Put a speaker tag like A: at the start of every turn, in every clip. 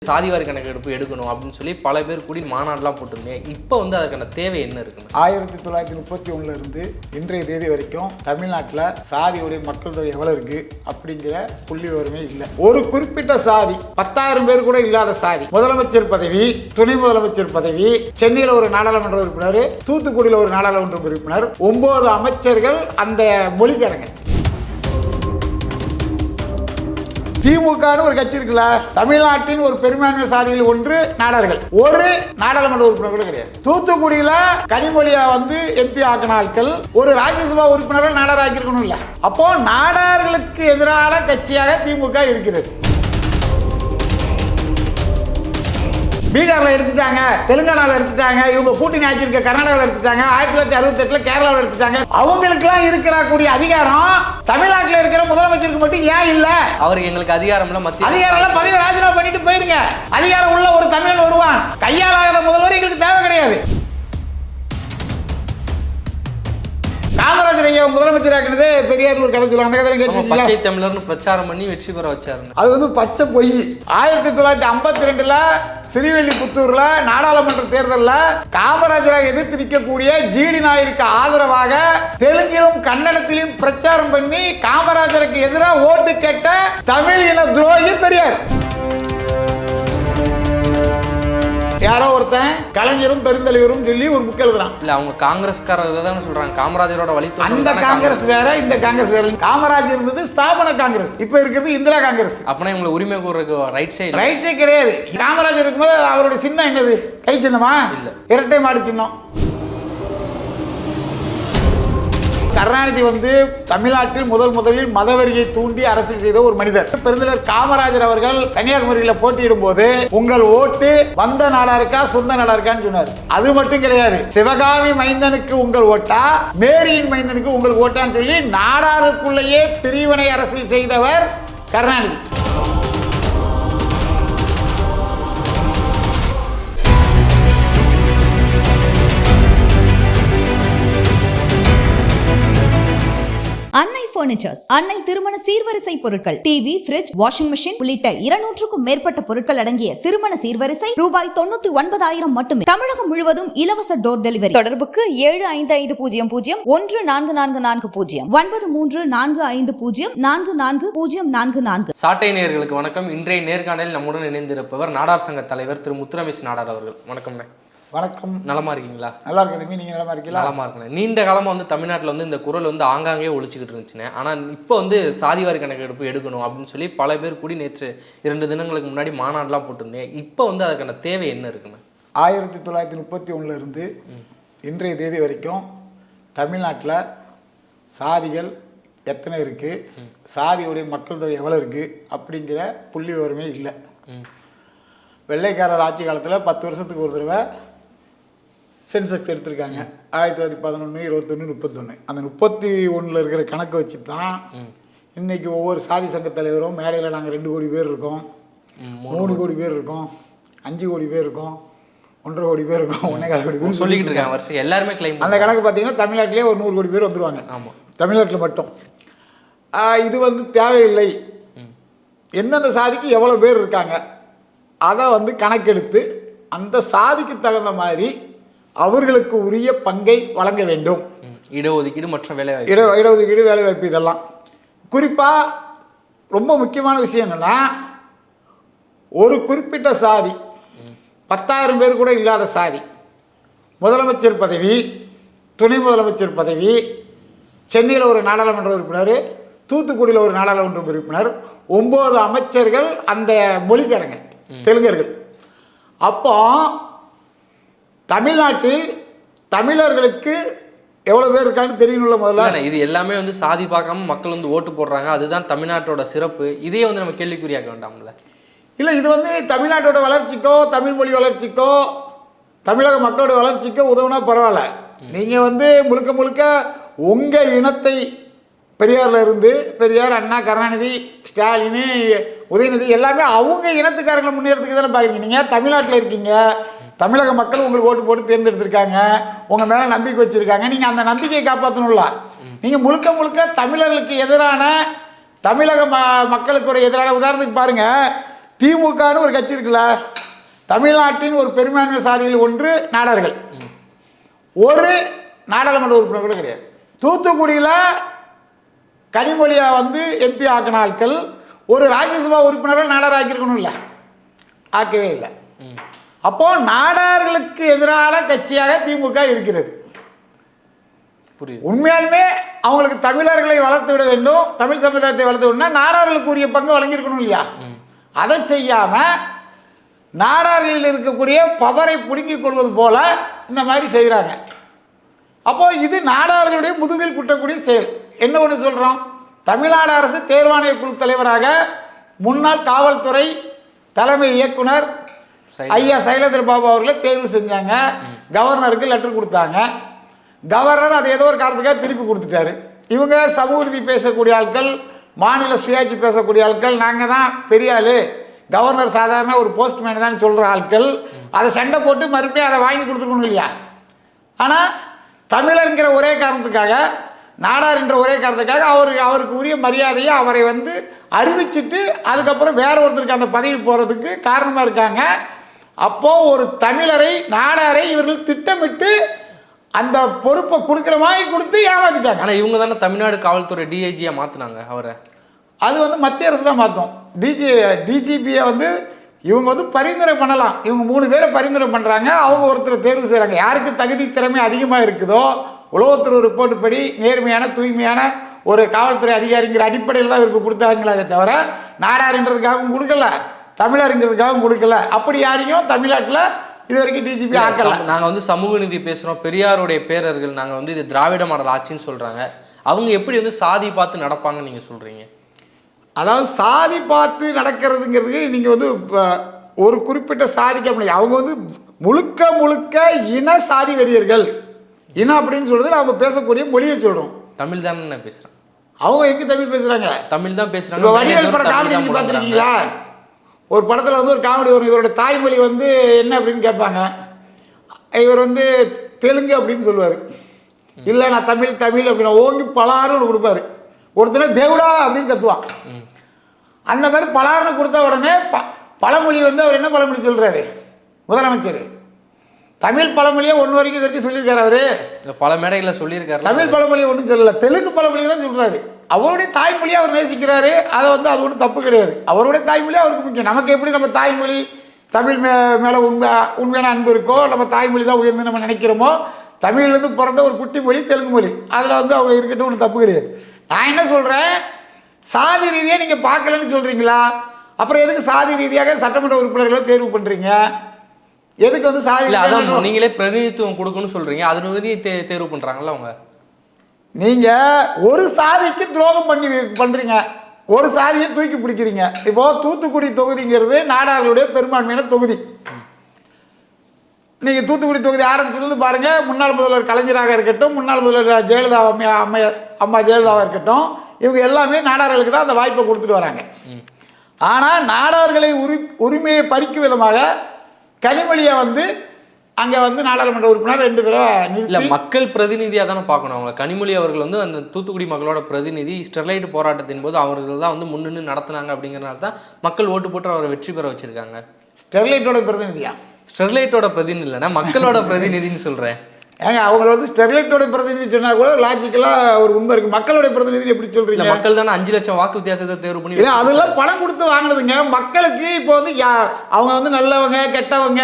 A: சாதிவாரி கணக்கெடுப்பு எடுக்கணும் அப்படின்னு சொல்லி பல பேர் கூடி மாநாடுலாம் போட்டிருந்தேன். இப்போ வந்து அதுக்கான தேவை என்ன இருக்குன்னு
B: 1931 இருந்து இன்றைய தேதி வரைக்கும் தமிழ்நாட்டில் சாதியுடைய மக்கள் தொகை எவ்வளவு இருக்கு அப்படிங்கிற புள்ளி விவரமே இல்லை. ஒரு குறிப்பிட்ட சாதி 10,000 பேர் கூட இல்லாத சாதி முதலமைச்சர் பதவி, துணை முதலமைச்சர் பதவி, சென்னையில் ஒரு நாடாளுமன்ற உறுப்பினர், தூத்துக்குடியில் ஒரு நாடாளுமன்ற உறுப்பினர், 9 அமைச்சர்கள், அந்த மொழிக்காரங்க. திமுகன்னு ஒரு கட்சி இருக்குல்ல, தமிழ்நாட்டின் ஒரு பெரும்பான்மை சாதியில் ஒன்று நாடார்கள். ஒரு நாடாளுமன்ற உறுப்பினர் கூட கிடையாது. தூத்துக்குடியில கனிமொழியா வந்து எம்பி ஆக்கின ஆட்கள் ஒரு ராஜ்யசபா உறுப்பினர்கள் நாடார் ஆக்கியிருக்கணும் இல்ல. அப்போ நாடார்களுக்கு எதிரான கட்சியாக திமுக இருக்கிறது. பீகார்ல எடுத்துட்டாங்க, தெலுங்கானால எடுத்துட்டாங்க, இவங்க கூட்டணி ஆட்சி இருக்க கர்நாடகாவில் எடுத்துட்டாங்க, 1968 கேரளாவில் எடுத்துட்டாங்க. அவங்களுக்குலாம் இருக்கிற அதிகாரம் தமிழ்நாட்டில் இருக்கிற முதலமைச்சருக்கு மட்டும் ஏன் இல்ல?
A: அவருக்கு எங்களுக்கு அதிகாரம்லாம் மத்திய
B: அதிகாரம் பதவி ராஜினாமா பண்ணிட்டு போயிருங்க. அதிகாரம் உள்ள ஒரு தமிழன் வருவான். கையாளாத முதல்வர் எங்களுக்கு தேவை கிடையாது. காமராஜர் ஐயா முதலமைச்சர் ஆக்கினதே பெரியார் ஒரு கதை சொல்லுவாங்க. அந்த கதையில கேட்டீங்களா?
A: பச்சை தமிழர்னு பிரச்சாரம் பண்ணி வெற்றி பெற வச்சாரு.
B: அது வந்து பச்சை பொய். 1952 ஸ்ரீவில்லிபுத்தூர்ல நாடாளுமன்ற தேர்தலில் காமராஜராக எதிர்த்து நிற்கக்கூடிய ஜிடி நாயுடுக்கு ஆதரவாக தெலுங்கிலும் கன்னடத்திலும் பிரச்சாரம் பண்ணி காமராஜருக்கு எதிராக ஓட்டு கேட்ட தமிழ் இன துரோகி பெரியார். யாரோ ஒருத்தன் கலைஞரும் பெருந்தலைவரும் சொல்லி ஒரு புக் எழுதுறான்.
A: இல்ல அவங்க காங்கிரஸ்காரர்கள் தான் சொல்றாங்க காமராஜரோட வழித்தோன்றல்.
B: அந்த காங்கிரஸ் வேற, இந்த காங்கிரஸ் வேற. காமராஜர் இருந்தது ஸ்தாபன காங்கிரஸ், இப்ப இருக்கிறது இந்திரா காங்கிரஸ்.
A: அப்பனா இவங்க உரிமை கோர்றதுக்கு ரைட் சைடு
B: கிடையாது. காமராஜர் இருக்கும்போது அவருடைய சின்னம் என்னது? கை சின்னமா? இல்ல, இரட்டை மாடு சின்னம். கருணாநிதி வந்து தமிழ்நாட்டில் முதலில் மதவெறியை தூண்டி அரசியல் செய்த ஒரு மனிதர். பெருந்தலைவர் காமராஜர் அவர்கள் கன்னியாகுமரியில் போட்டியிடும் போது உங்கள் ஓட்டு வந்த நாடா இருக்கா சொந்த நாடா இருக்கான்னு சொன்னார். அது மட்டும் கிடையாது, சிவகாமி மைந்தனுக்கு உங்கள் ஓட்டா, மேரியின் மைந்தனுக்கு உங்கள் ஓட்டான்னு சொல்லி நாடாருக்குள்ளேயே பிரிவினை அரசியல் செய்தவர் கருணாநிதி.
C: அன்னை பர்னிச்சர்ஸ், அன்னை திருமண சீர்வரிசை பொருட்கள், டிவி, ஃபிரிட்ஜ், வாஷிங் மெஷின் உள்ளிட்ட 200க்கும் மேற்பட்ட பொருட்கள் அடங்கிய திருமண சீர்வரிசை ரூபாய் 99,000 மட்டுமே. தமிழகம் முழுவதும் இலவச டோர் டெலிவரி. தொடர்புக்கு 7550014440 9345044044.
A: சாட்டை நேயர்களுக்கு வணக்கம். இன்றைய நேர்காணலில் நம்முடன் இணைந்திருப்பவர் நாடார் சங்க தலைவர் திரு முத்துரமேஷ் நாடார் அவர்கள். வணக்கம்.
B: வணக்கம்.
A: நலமா இருக்கீங்களா?
B: நல்லா இருக்கு. நீங்க நலமா இருக்கீங்களா?
A: நலமா இருக்கேன். நீண்ட காலமா வந்து தமிழ்நாட்டில் வந்து இந்த குரல் வந்து ஆங்காங்கே ஒழிச்சுக்கிட்டு இருந்துச்சுன்னு. ஆனால் இப்போ வந்து சாதிவாரி கணக்கெடுப்பு எடுக்கணும் அப்படின்னு சொல்லி பல பேர் கூடி நேற்று 2 தினங்களுக்கு முன்னாடி மாநாடுலாம் போட்டிருந்தேன். இப்போ வந்து அதுக்கான தேவை என்ன இருக்குன்னு
B: 1931 இருந்து இன்றைய தேதி வரைக்கும் தமிழ்நாட்டில் சாதிகள் எத்தனை இருக்கு, சாதியுடைய மக்கள் தொகை எவ்வளோ இருக்கு அப்படிங்கிற புள்ளி விவரமே இல்லை. வெள்ளைக்காரர் ஆட்சி காலத்தில் 10 வருஷத்துக்கு ஒரு தடவை சென்செக்ஸ் எடுத்திருக்காங்க. 1911, 21, 31. அந்த 31 இருக்கிற கணக்கை வச்சு தான் இன்னைக்கு ஒவ்வொரு சாதி சங்க தலைவரும் மேடையில் நாங்கள் 2 கோடி பேர் இருக்கோம், 3 கோடி பேர் இருக்கோம், 5 கோடி பேர் இருக்கோம், 1.5 கோடி பேர் இருக்கோம், 1.25 கோடி பேர்
A: சொல்லிக்கிட்டு இருக்காங்க. வருஷம் எல்லாருமே கிளைம்.
B: அந்த கணக்கு பார்த்தீங்கன்னா தமிழ்நாட்டிலே ஒரு 100 கோடி பேர் வந்துருவாங்க. ஆமாம், தமிழ்நாட்டில் மட்டும். இது வந்து தேவையில்லை. எந்தெந்த சாதிக்கு எவ்வளோ பேர் இருக்காங்க அதை வந்து கணக்கெடுத்து அந்த சாதிக்கு தகுந்த மாதிரி அவர்களுக்கு உரிய பங்கை வழங்க வேண்டும்.
A: இடஒதுக்கீடு, மற்ற வேலைவாய்ப்பு,
B: இடஒதுக்கீடு, வேலைவாய்ப்பு, இதெல்லாம். குறிப்பாக ரொம்ப முக்கியமான விஷயம் என்னன்னா, ஒரு குறிப்பிட்ட சாதி 10,000 பேர் கூட இல்லாத சாதி முதலமைச்சர் பதவி, துணை முதலமைச்சர் பதவி, சென்னையில் ஒரு நாடாளுமன்ற உறுப்பினர், தூத்துக்குடியில் ஒரு நாடாளுமன்ற உறுப்பினர், 9 அமைச்சர்கள், அந்த மொழிக்காரங்க தெலுங்கர்கள். அப்போ தமிழ்நாட்டில் தமிழர்களுக்கு எவ்வளவு பேர் இருக்கான்னு தெரியணும்ல முதல்ல.
A: இது எல்லாமே வந்து சாதி பார்க்காம மக்கள் வந்து ஓட்டு போடுறாங்க. அதுதான் தமிழ்நாட்டோட சிறப்பு. இதே வந்து நம்ம கேள்விக்குறியாக்க வேண்டாம்ல?
B: இல்லை, இது வந்து தமிழ்நாட்டோட வளர்ச்சிக்கோ தமிழ் மொழி வளர்ச்சிக்கோ தமிழக மக்களோட வளர்ச்சிக்கோ உதவுனா பரவாயில்ல. நீங்கள் வந்து முழுக்க முழுக்க உங்கள் இனத்தை, பெரியார்ல இருந்து பெரியார், அண்ணா, கருணாநிதி, ஸ்டாலின், உதயநிதி எல்லாமே அவங்க இனத்துக்காரங்களை முன்னேறதுக்கு தானே பார்க்குறீங்க. நீங்கள் தமிழ்நாட்டில் இருக்கீங்க, தமிழக மக்கள் உங்களுக்கு ஓட்டு போட்டு தேர்ந்தெடுத்திருக்காங்க, உங்கள் மேலே நம்பிக்கை வச்சுருக்காங்க. நீங்கள் அந்த நம்பிக்கையை காப்பாற்றணும்ல. நீங்கள் முழுக்க முழுக்க தமிழர்களுக்கு எதிரான, தமிழக மக்களுக்கு எதிரான, உதாரணத்துக்கு பாருங்கள், திமுகன்னு ஒரு கட்சி இருக்குல்ல, தமிழ்நாட்டின் ஒரு பெரும்பான்மை சாதிகள் ஒன்று நாடார்கள். ஒரு நாடாளுமன்ற உறுப்பினர் கூட கிடையாது. தூத்துக்குடியில் கனிமொழியா வந்து எம்பி ஆக்கின ஆட்கள் ஒரு ராஜ்யசபா உறுப்பினர்கள் நாடார் ஆக்கியிருக்கணும் இல்லை, ஆக்கவே இல்லை. அப்போ நாடார்களுக்கு எதிரான கட்சியாக திமுக இருக்கிறது. உண்மையாலுமே அவங்களுக்கு தமிழர்களை வளர்த்து விட வேண்டும், தமிழ் சமுதாயத்தை வளர்த்து விடணும், நாடார்களுக்கு உரிய பங்கு வழங்கியிருக்கணும் இல்லையா? அதை செய்யாம நாடார்களில் இருக்கக்கூடிய பவரை பிடுங்கிக் கொள்வது போல இந்த மாதிரி செய்கிறாங்க. அப்போ இது நாடார்களுடைய முதுகில் குட்டக்கூடிய செயல். என்ன ஒன்று சொல்கிறோம், தமிழ்நாடு அரசு தேர்வாணைய குழு தலைவராக முன்னாள் காவல்துறை தலைமை இயக்குனர் ஐயா சைலேந்திர பாபு அவர்களை தேர்வு செஞ்சாங்க. கவர்னருக்கு லெட்டர் கொடுத்தாங்க. கவர்னர் அது ஏதோ ஒரு காரணத்துக்காக திருப்பி கொடுத்துட்டாரு. இவங்க சமூக நீதி பேசக்கூடிய ஆட்கள், மாநில சுயாட்சி பேசக்கூடிய ஆட்கள், நாங்கள் தான் பெரிய ஆள், கவர்னர் சாதாரண ஒரு போஸ்ட்மேன் தான் சொல்கிற ஆட்கள், அதை சண்டை போட்டு மறுபடியும் அதை வாங்கி கொடுத்துருக்கணும் இல்லையா? ஆனால் தமிழருங்கிற ஒரே காரணத்துக்காக, நாடார் என்ற ஒரே காரணத்துக்காக அவருக்கு உரிய மரியாதையை அவரை வந்து அறிவிச்சிட்டு அதுக்கப்புறம் வேற ஒருத்தருக்கு அந்த பதவி போகிறதுக்கு காரணமாக இருக்காங்க. அப்போது ஒரு தமிழரை, நாடாரை இவர்கள் திட்டமிட்டு அந்த பொறுப்பை கொடுக்குற மாதிரி கொடுத்து ஏமாத்திட்டாங்க.
A: ஆனால் இவங்க தானே தமிழ்நாடு காவல்துறை டிஐஜியாக மாற்றினாங்க அவரை.
B: அது வந்து மத்திய அரசு தான் மாற்றும். டிஜிபியை வந்து இவங்க வந்து பரிந்துரை பண்ணலாம். இவங்க 3 பேரை பரிந்துரை பண்ணுறாங்க. அவங்க ஒருத்தர் தேர்வு செய்கிறாங்க. யாருக்கு தகுதி திறமை அதிகமாக இருக்குதோ, உளவுத்துறை ரிப்போர்ட் படி நேர்மையான தூய்மையான ஒரு காவல்துறை அதிகாரிங்கிற அடிப்படையில் தான் இவருக்கு கொடுத்தாங்களே தவிர நாடாருன்றதுக்காகவும் கொடுக்கல, தமிழருங்கிறதுக்காகவும் கொடுக்கல. அப்படி யாரையும் தமிழ்நாட்டில் இது வரைக்கும் டிஜிபி ஆக்கல.
A: நாங்கள் வந்து சமூக நீதி பேசுகிறோம், பெரியாருடைய பேரர்கள், நாங்கள் வந்து இது திராவிட மாடல் ஆட்சின்னு சொல்கிறாங்க. அவங்க எப்படி வந்து சாதி பார்த்து நடப்பாங்கன்னு நீங்கள் சொல்கிறீங்க?
B: அதாவது சாதி பார்த்து நடக்கிறதுங்கிறது நீங்கள் வந்து ஒரு குறிப்பிட்ட சாதிக்க முடியாது. அவங்க வந்து முழுக்க முழுக்க இன சாதி வெறியர்கள். இனம் அப்படின்னு சொல்கிறது அவங்க பேசக்கூடிய மொழியை சொல்கிறோம்.
A: தமிழ் தானே பேசுகிறேன்.
B: அவங்க எங்கே தமிழ் பேசுகிறாங்க?
A: தமிழ் தான் பேசுகிறாங்க.
B: வடிவேல் படம் காமெடி பார்த்துருக்கீங்களா? ஒரு படத்தில் வந்து ஒரு காமெடி வரும். இவரோட தாய்மொழி வந்து என்ன அப்படின்னு கேட்பாங்க. இவர் வந்து தெலுங்கு அப்படின்னு சொல்லுவார். இல்லை நான் தமிழ் தமிழ் அப்படின்னு ஓங்கி பலாருன்னு ஒன்று கொடுப்பாரு. ஒருத்தர் தேவடா அப்படின்னு கத்துவான். அந்த மாதிரி பலாருன்னு கொடுத்த உடனே பழமொழி வந்து அவர் என்ன பழமொழி சொல்கிறாரு முதலமைச்சர்? தமிழ் பழமொழியை 1 வரைக்கும் இது வரைக்கும் சொல்லியிருக்காரு. அவர்
A: பல மேடைகளில் சொல்லியிருக்காரு.
B: தமிழ் பழமொழியை ஒன்றும் சொல்லலை, தெலுங்கு பழமொழி தான் சொல்கிறாரு. அவருடைய தாய்மொழியை அவர் நேசிக்கிறாரு. அதை வந்து அது ஒன்றும் தப்பு கிடையாது. அவருடைய தாய்மொழி அவருக்கு முக்கியம். நமக்கு எப்படி நம்ம தாய்மொழி தமிழ் மேலே உண்மையான அன்பு இருக்கோ, நம்ம தாய்மொழி தான் உயர்ந்து நம்ம நினைக்கிறோமோ, தமிழ்லேருந்து பிறந்த ஒரு குட்டி மொழி தெலுங்கு மொழி, அதில் வந்து அவங்க இருக்கட்டும், ஒன்றும் தப்பு கிடையாது. நான் என்ன சொல்கிறேன், சாதி ரீதியாக நீங்கள் பார்க்கலன்னு சொல்கிறீங்களா? அப்புறம் எதுக்கு சாதி ரீதியாக சட்டமன்ற உறுப்பினர்களை தேர்வு பண்ணுறீங்க? எதுக்கு வந்து சாதி இல்லை? அதான்
A: நீங்களே பிரதிநிதித்துவம் கொடுக்கணும்னு சொல்கிறீங்க, அது வந்து தேர்வு பண்ணுறாங்களா அவங்க?
B: நீங்கள் ஒரு சாதிக்கு துரோகம் பண்ணுறீங்க, ஒரு சாதியை தூக்கி பிடிக்கிறீங்க. இப்போது தூத்துக்குடி தொகுதிங்கிறது நாடார்களுடைய பெரும்பான்மையான தொகுதி. நீங்கள் தூத்துக்குடி தொகுதி ஆரம்பிச்சதுலேருந்து பாருங்கள், முன்னாள் முதல்வர் கலைஞராக இருக்கட்டும், முன்னாள் முதல்வர் ஜெயலலிதா அம்மா ஜெயலலிதாவாக இருக்கட்டும், இவங்க எல்லாமே நாடார்களுக்கு தான் அந்த வாய்ப்பை கொடுத்துட்டு வராங்க. ஆனால் நாடார்களை உரிமையை பறிக்கும் விதமாக கனிமொழியை வந்து அங்கே வந்து நாடாளுமன்ற உறுப்பினர் 2 தடவை
A: இல்லை, மக்கள் பிரதிநிதியாக தானே பார்க்கணும் அவங்க. கனிமொழி அவர்கள் வந்து அந்த தூத்துக்குடி மக்களோட பிரதிநிதி. ஸ்டெர்லைட் போராட்டத்தின் போது அவர்கள் தான் வந்து முன்னின்று நடத்தினாங்க. அப்படிங்கிறனால தான் மக்கள் ஓட்டு போட்டு அவரை வெற்றி பெற வச்சிருக்காங்க.
B: ஸ்டெர்லைட்டோட பிரதிநிதியா?
A: ஸ்டெர்லைட்டோட பிரதிநிதி இல்லைன்னா மக்களோட பிரதிநிதின்னு சொல்கிறேன்.
B: ஏங்க அவங்கள வந்து ஸ்டெர்லைட்டோட பிரதிநிதி சொன்னால் கூட லாஜிக்கலாக ஒரு உண்மை இருக்குது. மக்களுடைய பிரதிநிதி எப்படி சொல்கிறீங்க?
A: மக்கள் தானே 5 லட்சம் வாக்கு வித்தியாசத்தை தேர்வு பண்ணி.
B: இல்லை, அதெல்லாம் பணம் கொடுத்து வாங்கினதுங்க. மக்களுக்கு இப்போ வந்து அவங்க வந்து நல்லவங்க கெட்டவங்க,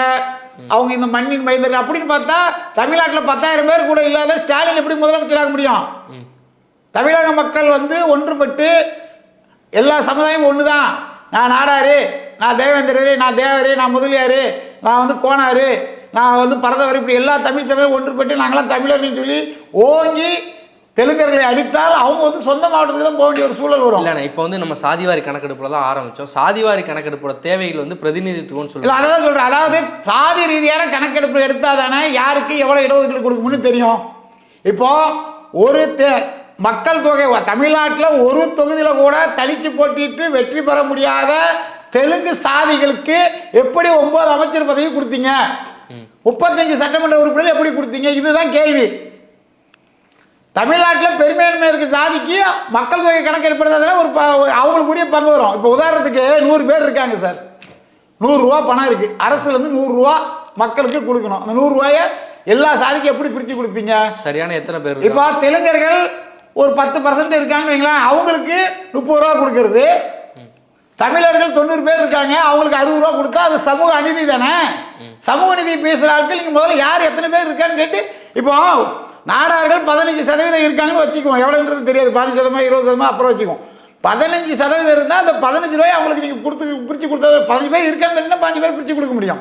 B: அவங்க இந்த மண்ணின் மைந்தர்கள் அப்படின்னு பார்த்தா தமிழ்நாட்டில் 10,000 பேர் கூட இல்லாத ஸ்டாலின் எப்படி முதலமைச்சராக முடியும்? தமிழக மக்கள் வந்து ஒன்றுபட்டு எல்லா சமுதாயமும் ஒன்று தான். நான் நாடாரு, நான் தேவேந்திரரு, நான் தேவரு, நான் முதலியாரு, நான் வந்து கோனாரு, நான் வந்து பரதவர், இப்படி எல்லா தமிழ் சமயம் ஒன்றுபட்டு நாங்களாம் தமிழர்கள் சொல்லி ஓங்கி தெலுங்கர்களை அடித்தால் அவங்க வந்து சொந்த மாவட்டத்துக்கு தான் போக வேண்டிய ஒரு சூழல் வரும்.
A: இல்லைண்ணா, இப்போ வந்து நம்ம சாதிவாரி கணக்கெடுப்பில் தான் ஆரம்பித்தோம். சாதிவாரி கணக்கெடுப்போட தேவைகள் வந்து பிரதிநிதித்துவம்னு சொல்லி
B: அதை தான் சொல்கிறேன். அதாவது சாதி ரீதியான கணக்கெடுப்பு எடுத்தால் தானே யாருக்கு எவ்வளோ இடஒதுக்கீடு கொடுக்கும்னு தெரியும். இப்போது ஒரு மக்கள் தொகை தமிழ்நாட்டில் ஒரு தொகுதியில் கூட தனித்து போட்டிட்டு வெற்றி பெற முடியாத தெலுங்கு சாதிகளுக்கு எப்படி 9 அமைச்சர் பதவி கொடுத்தீங்க? 35 சட்டமன்ற உறுப்பினர்கள் எப்படி கொடுத்தீங்க? இதுதான் கேள்வி. தமிழ்நாட்டில் பெரும்பான்மை இருக்க சாதிக்கு மக்கள் தொகை கணக்கெடுப்பதால ஒரு அவங்களுக்கு உரிய பங்கு வரும். இப்போ உதாரணத்துக்கு 100 பேர் இருக்காங்க சார், 100 ரூபா பணம் இருக்குது, அரசுலேருந்து 100 ரூபா மக்களுக்கு கொடுக்கணும். அந்த 100 ரூபாயை எல்லா சாதிக்கும் எப்படி பிரித்து கொடுப்பீங்க?
A: சரியான எத்தனை பேர்?
B: இப்போ தெலுங்கர்கள் ஒரு 10% இருக்காங்கன்னு வைங்களேன், அவங்களுக்கு 30 ரூபா கொடுக்கறது. தமிழர்கள் 90 பேர் இருக்காங்க, அவங்களுக்கு 60 ரூபா கொடுத்தா அது சமூக அநீதி தானே? சமூக நீதி பேசுகிற ஆட்கள் நீங்கள் முதல்ல யார் எத்தனை பேர் இருக்கான்னு கேட்டு, இப்போ நாடார்கள் 15% இருக்காங்கன்னு வச்சுக்குவோம், எவ்வளோன்றது தெரியாது, 15%, 20% அப்புறம் வச்சுக்குவோம். 15% இருந்தால் அந்த 15 ரூபாய் அவங்களுக்கு நீங்கள் பிரித்து கொடுத்தது 15 பேர் இருக்கான்னு 15 பேர் பிரித்து கொடுக்க முடியும்.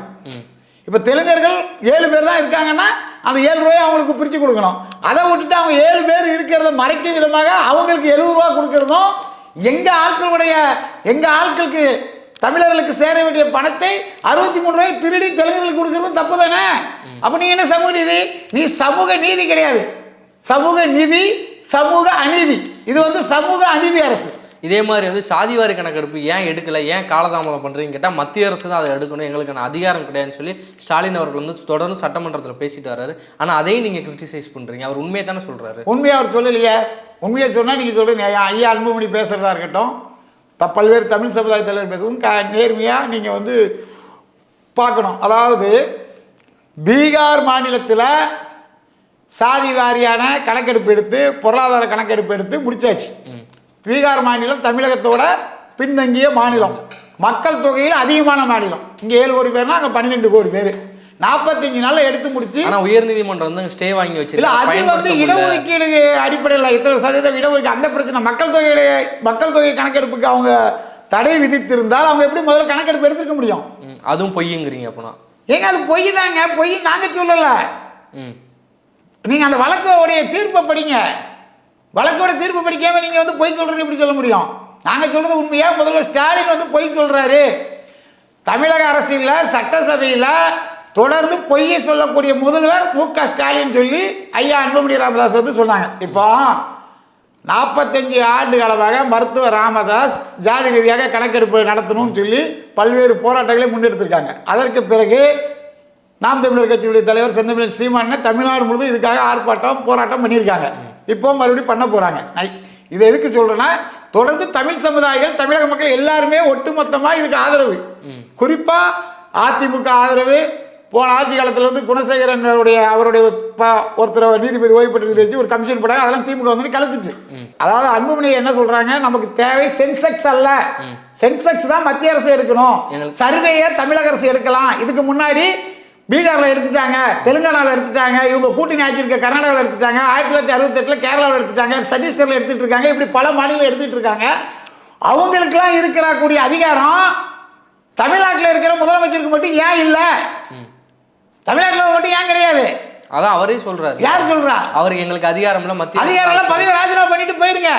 B: இப்போ தெலுங்கர்கள் 7 பேர் தான் இருக்காங்கன்னா அந்த 7 ரூபாய் அவங்களுக்கு பிரித்து கொடுக்கணும். அதை விட்டுட்டு அவங்க 7 பேர் இருக்கிறத மறைக்கும் விதமாக அவங்களுக்கு 70 ரூபா கொடுக்கறதும், எங்கள் ஆட்களுக்கு தமிழர்களுக்கு சேர வேண்டிய பணத்தை 63 ரூபாய் திருடி தெலுங்கர்களுக்கு கொடுக்கறதும் தப்பு தானே? அப்போ நீ என்ன சமூக நீதி? நீ சமூக நீதி கிடையாது, சமூக நீதி சமூக அநீதி. இது வந்து சமூக அநீதி அரசு.
A: இதே மாதிரி வந்து சாதிவாரி கணக்கெடுப்பு ஏன் எடுக்கலை, ஏன் காலதாமதம் பண்ணுறீங்கன்னு கேட்டால் மத்திய அரசு தான் அதை எடுக்கணும், எங்களுக்கான அதிகாரம் கிடையாதுன்னு சொல்லி ஸ்டாலின் அவர்கள் வந்து தொடர்ந்து சட்டமன்றத்தில் பேசிட்டு வர்றாரு. ஆனால் அதையும் நீங்கள் கிரிட்டிசைஸ் பண்ணுறீங்க. அவர் உண்மையை தானே சொல்கிறாரு.
B: உண்மையை அவர் சொல்லலையே. உண்மையை சொன்னால் நீங்கள் சொல்கிறீங்க, ஐயா அன்புமணி பேசுகிறதா இருக்கட்டும், பல்வேறு தமிழ் சமுதாய தலைவர் பேசுவோம், நேர்மையாக நீங்கள் வந்து பார்க்கணும். அதாவது பீகார் மாநிலத்தில் சாதி வாரியான கணக்கெடுப்பு எடுத்து, பொருளாதார கணக்கெடுப்பு எடுத்து முடிச்சாச்சு. பீகார் மாநிலம் தமிழகத்தோட பின்தங்கிய மாநிலம், மக்கள் தொகையில் அதிகமான மாநிலம். இங்கே 7 கோடி பேர்னா அங்கே 12 கோடி பேர். 45 நாளில் எடுத்து முடிச்சு,
A: ஆனால் உயர்நீதிமன்றம் வந்து ஸ்டே வாங்கி வச்சு
B: இல்லை, அது வந்து இடஒதுக்கீடு அடிப்படையில் இத்தனை சதவீதம் இடஒதுக்கீடு அந்த பிரச்சனை. மக்கள் தொகை கணக்கெடுப்புக்கு அவங்க தடை விதித்திருந்தால் அவங்க எப்படி முதல்ல கணக்கெடுப்பு எடுத்துக்க முடியும்?
A: அதுவும் பொய்யுங்கிறீங்க. அப்போனா
B: ஏங்க அது பொய் தாங்க, பொய் நாங்கள் சொல்லலை. நீங்கள் அந்த வழக்கோடைய தீர்ப்பை படிங்க. வழக்கோட தீர்ப்பு படிக்காம நீங்கள் வந்து பொய் சொல்கிறீங்க எப்படி சொல்ல முடியும்? நாங்கள் சொல்கிறது உண்மையா? முதல்ல ஸ்டாலின் வந்து பொய் சொல்கிறாரு. தமிழக அரசியலில் சட்டசபையில் தொடர்ந்து பொய்யை சொல்லக்கூடிய முதல்வர் மு.க. ஸ்டாலின் சொல்லி ஐயா அன்புமணி ராமதாஸ் வந்து சொன்னாங்க. இப்போ 45 ஆண்டு காலமாக மருத்துவர் ராமதாஸ் ஜாதி ரீதியாக கணக்கெடுப்பு நடத்தணும்னு சொல்லி பல்வேறு போராட்டங்களை முன்னெடுத்திருக்காங்க. அதற்கு பிறகு நாம் தமிழர் கட்சியுடைய தலைவர் செந்தமிழன் சீமான் தமிழ்நாடு முழுவதும் இதுக்காக ஆர்ப்பாட்டம் போராட்டம் பண்ணியிருக்காங்க. இப்போ மறுபடியும் பண்ண போகிறாங்க. இதை எதுக்கு சொல்கிறேன்னா, தொடர்ந்து தமிழ் சமுதாயிகள், தமிழக மக்கள் எல்லாருமே ஒட்டுமொத்தமாக இதுக்கு ஆதரவு. குறிப்பாக அதிமுக ஆதரவு. போன ஆட்சி காலத்தில் வந்து குணசேகரன் அவருடைய ஒருத்தர் நீதிபதி ஓய்வு பெற்று வச்சு ஒரு கமிஷன் போட்டாங்க, அதெல்லாம் திமுக வந்து கலைச்சிச்சு. அதாவது அன்புமணி என்ன சொல்றாங்க, நமக்கு தேவை சென்செக்ஸ் அல்ல, சென்செக்ஸ் தான் மத்திய அரசு எடுக்கணும், சர்வேயை தமிழக அரசு எடுக்கலாம். இதுக்கு முன்னாடி பீகாரில் எடுத்துட்டாங்க, தெலுங்கானாவில் எடுத்துட்டாங்க, இவங்க கூட்டணி ஆட்சி இருக்க கர்நாடகாவில் எடுத்துட்டாங்க, 1968 கேரளாவில் எடுத்துட்டாங்க, சத்தீஸ்கரில் எடுத்துட்டு இருக்காங்க, இப்படி பல மாநிலம் எடுத்துட்டு இருக்காங்க. அவங்களுக்கெல்லாம் இருக்கிறக்கூடிய அதிகாரம் தமிழ்நாட்டில் இருக்கிற முதலமைச்சருக்கு மட்டும் ஏன் இல்லை? தமிழ்நாட்டில் மட்டும் ஏன் கிடையாது?
A: அதான் அவரே சொல்றாரு. யார் சொல்றா? அவருக்கு எங்களுக்கு அதிகாரம் இல்லை, மத்திய
B: அதிகாரம் பதவி ராஜினாமா பண்ணிட்டு போயிருங்க.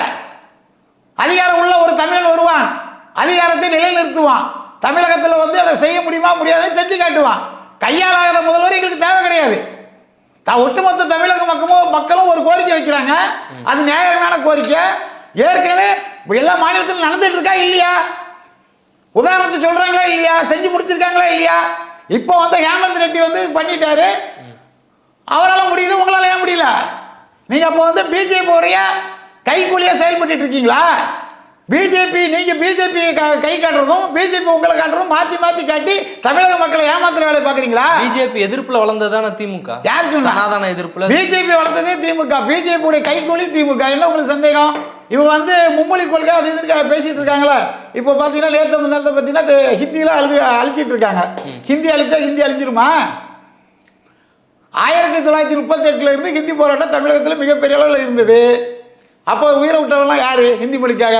B: அதிகாரம் உள்ள ஒரு தமிழன் வருவான், அதிகாரத்தை நிலைநிறுத்துவான். தமிழகத்தில் வந்து அதை செய்ய முடியுமா முடியாதுன்னு செஞ்சு காட்டுவான். கையாளாகிற முதல்வர் எங்களுக்கு தேவை கிடையாது. ஒட்டுமொத்த தமிழக மக்களும் ஒரு கோரிக்கை வைக்கிறாங்க, அது நியாயமான கோரிக்கை. ஏற்கனவே எல்லா மாநிலத்திலும் நடந்துட்டு இருக்கா இல்லையா? உதாரணத்தை சொல்றாங்களா இல்லையா? செஞ்சு முடிச்சிருக்காங்களா இல்லையா? இப்போ வந்து ஹேமந்த் ரெட்டி வந்து பண்ணிட்டாரு, அவரால் முடியுது, உங்களால் ஏன் முடியல? நீங்க அப்போ வந்து பிஜேபியோடைய கைக்கூலியா செயல்பட்டு இருக்கீங்களா? நீங்க பிஜேபி கை காட்டுறதும் பிஜேபி உங்களை காட்டுறதும் மாத்தி மாத்தி காட்டி தமிழக மக்களை ஏமாத்துற வேலை பாக்குறீங்களா?
A: பிஜேபி எதிர்ப்புல வளர்ந்ததான திமுக.
B: யாருக்கு சனாதன
A: எதிர்ப்புல? பிஜேபி
B: வளர்ந்ததே திமுக. பிஜேபியுடைய கைக்கூலி திமுக. என்ன உங்களுக்கு சந்தேகம்? இவங்க வந்து மும்மொழி கொள்கை அது இதுக்காக பேசிட்டு இருக்காங்களா? இப்போ பார்த்தீங்கன்னா நேரத்தை முன்னாடி பார்த்தீங்கன்னா ஹிந்தியில் அழிச்சிட்டு இருக்காங்க. ஹிந்தி அழிச்சா ஹிந்தி அழிஞ்சிருமா? 1938 இருந்து ஹிந்தி போராட்டம் தமிழகத்தில் மிகப்பெரிய அளவில் இருந்தது. அப்போ உயிரை விட்டவங்களாம் யாரு? ஹிந்தி மொழிக்காக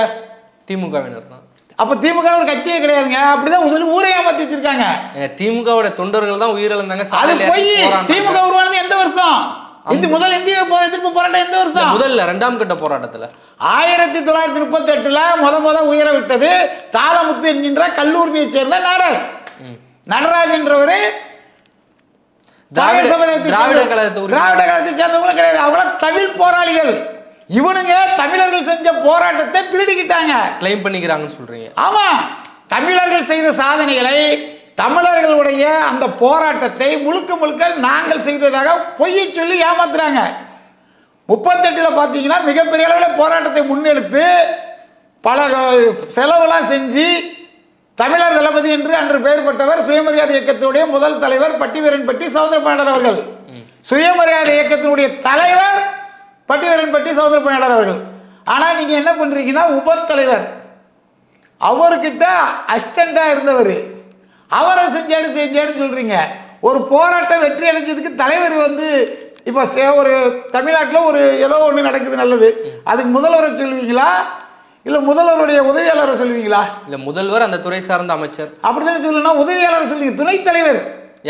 A: திமுகவினர் தான்.
B: அப்போ திமுக ஒரு கட்சியே கிடையாதுங்க. அப்படிதான் சொல்லி ஊரை ஏமாத்தி வச்சிருக்காங்க.
A: திமுகவோட தொண்டர்கள் தான் உயிரிழந்தாங்க.
B: திமுக உருவானது எந்த வருஷம்? முதல் இந்திய எதிர்ப்பு போராட்டம் எந்த வருஷம்?
A: முதல்ல 2ஆம் கட்ட போராட்டத்தில்
B: 1938 முத உயர விட்டது தாளமுத்து என்கின்ற கல்லூரியை சேர்ந்த நடராஜ் என்றவரு. திராவிட கழகத்தை சேர்ந்தவங்களும் கிடையாது, அவங்கள தமிழ் போராளிகள். இவனுங்க தமிழர்கள் செஞ்ச போராட்டத்தை திருடிக்கிட்டாங்க,
A: கிளைம் பண்ணிக்கிறாங்கன்னு சொல்றீங்க.
B: ஆமா, தமிழர்கள் செய்த சாதனைகளை, தமிழர்களுடைய அந்த போராட்டத்தை முழுக்க நாங்கள் செய்ததாக பொய்யை சொல்லி ஏமாத்துறாங்க. 38 பார்த்தீங்கன்னா மிகப்பெரிய அளவில் போராட்டத்தை முன்னெடுத்து பல செலவெல்லாம் செஞ்சு தமிழர் தளபதி என்று அன்று பெயர் பெற்றவர் சுயமரியாதை இயக்கத்தினுடைய முதல் தலைவர் பட்டிவீரன்பட்டி சவுந்தரபாண்டியன் அவர்கள். சுயமரியாதை இயக்கத்தினுடைய தலைவர் பட்டிவீரன்பட்டி சவுந்தரபாண்டியன் அவர்கள். ஆனால் நீங்கள் என்ன பண்ணுறீங்கன்னா உப தலைவர் அவர்கிட்ட அசிஸ்டண்டா இருந்தவர் அவரை செஞ்சாருன்னு சொல்றீங்க. ஒரு போராட்டம் வெற்றி அடைஞ்சதுக்கு தலைவர் வந்து இப்போ ஒரு தமிழ்நாட்டில் ஒரு ஏதோ ஒன்று நடக்குது நல்லது, அதுக்கு முதல்வரை சொல்லுவீங்களா இல்லை முதல்வருடைய உதவியாளரை சொல்லுவீங்களா? இல்லை
A: முதல்வர் அந்த துறை சார்ந்த அமைச்சர்
B: அப்படித்தானே சொல்லணும். உதவியாளரை சொல்லுவீங்க. துணைத் தலைவர்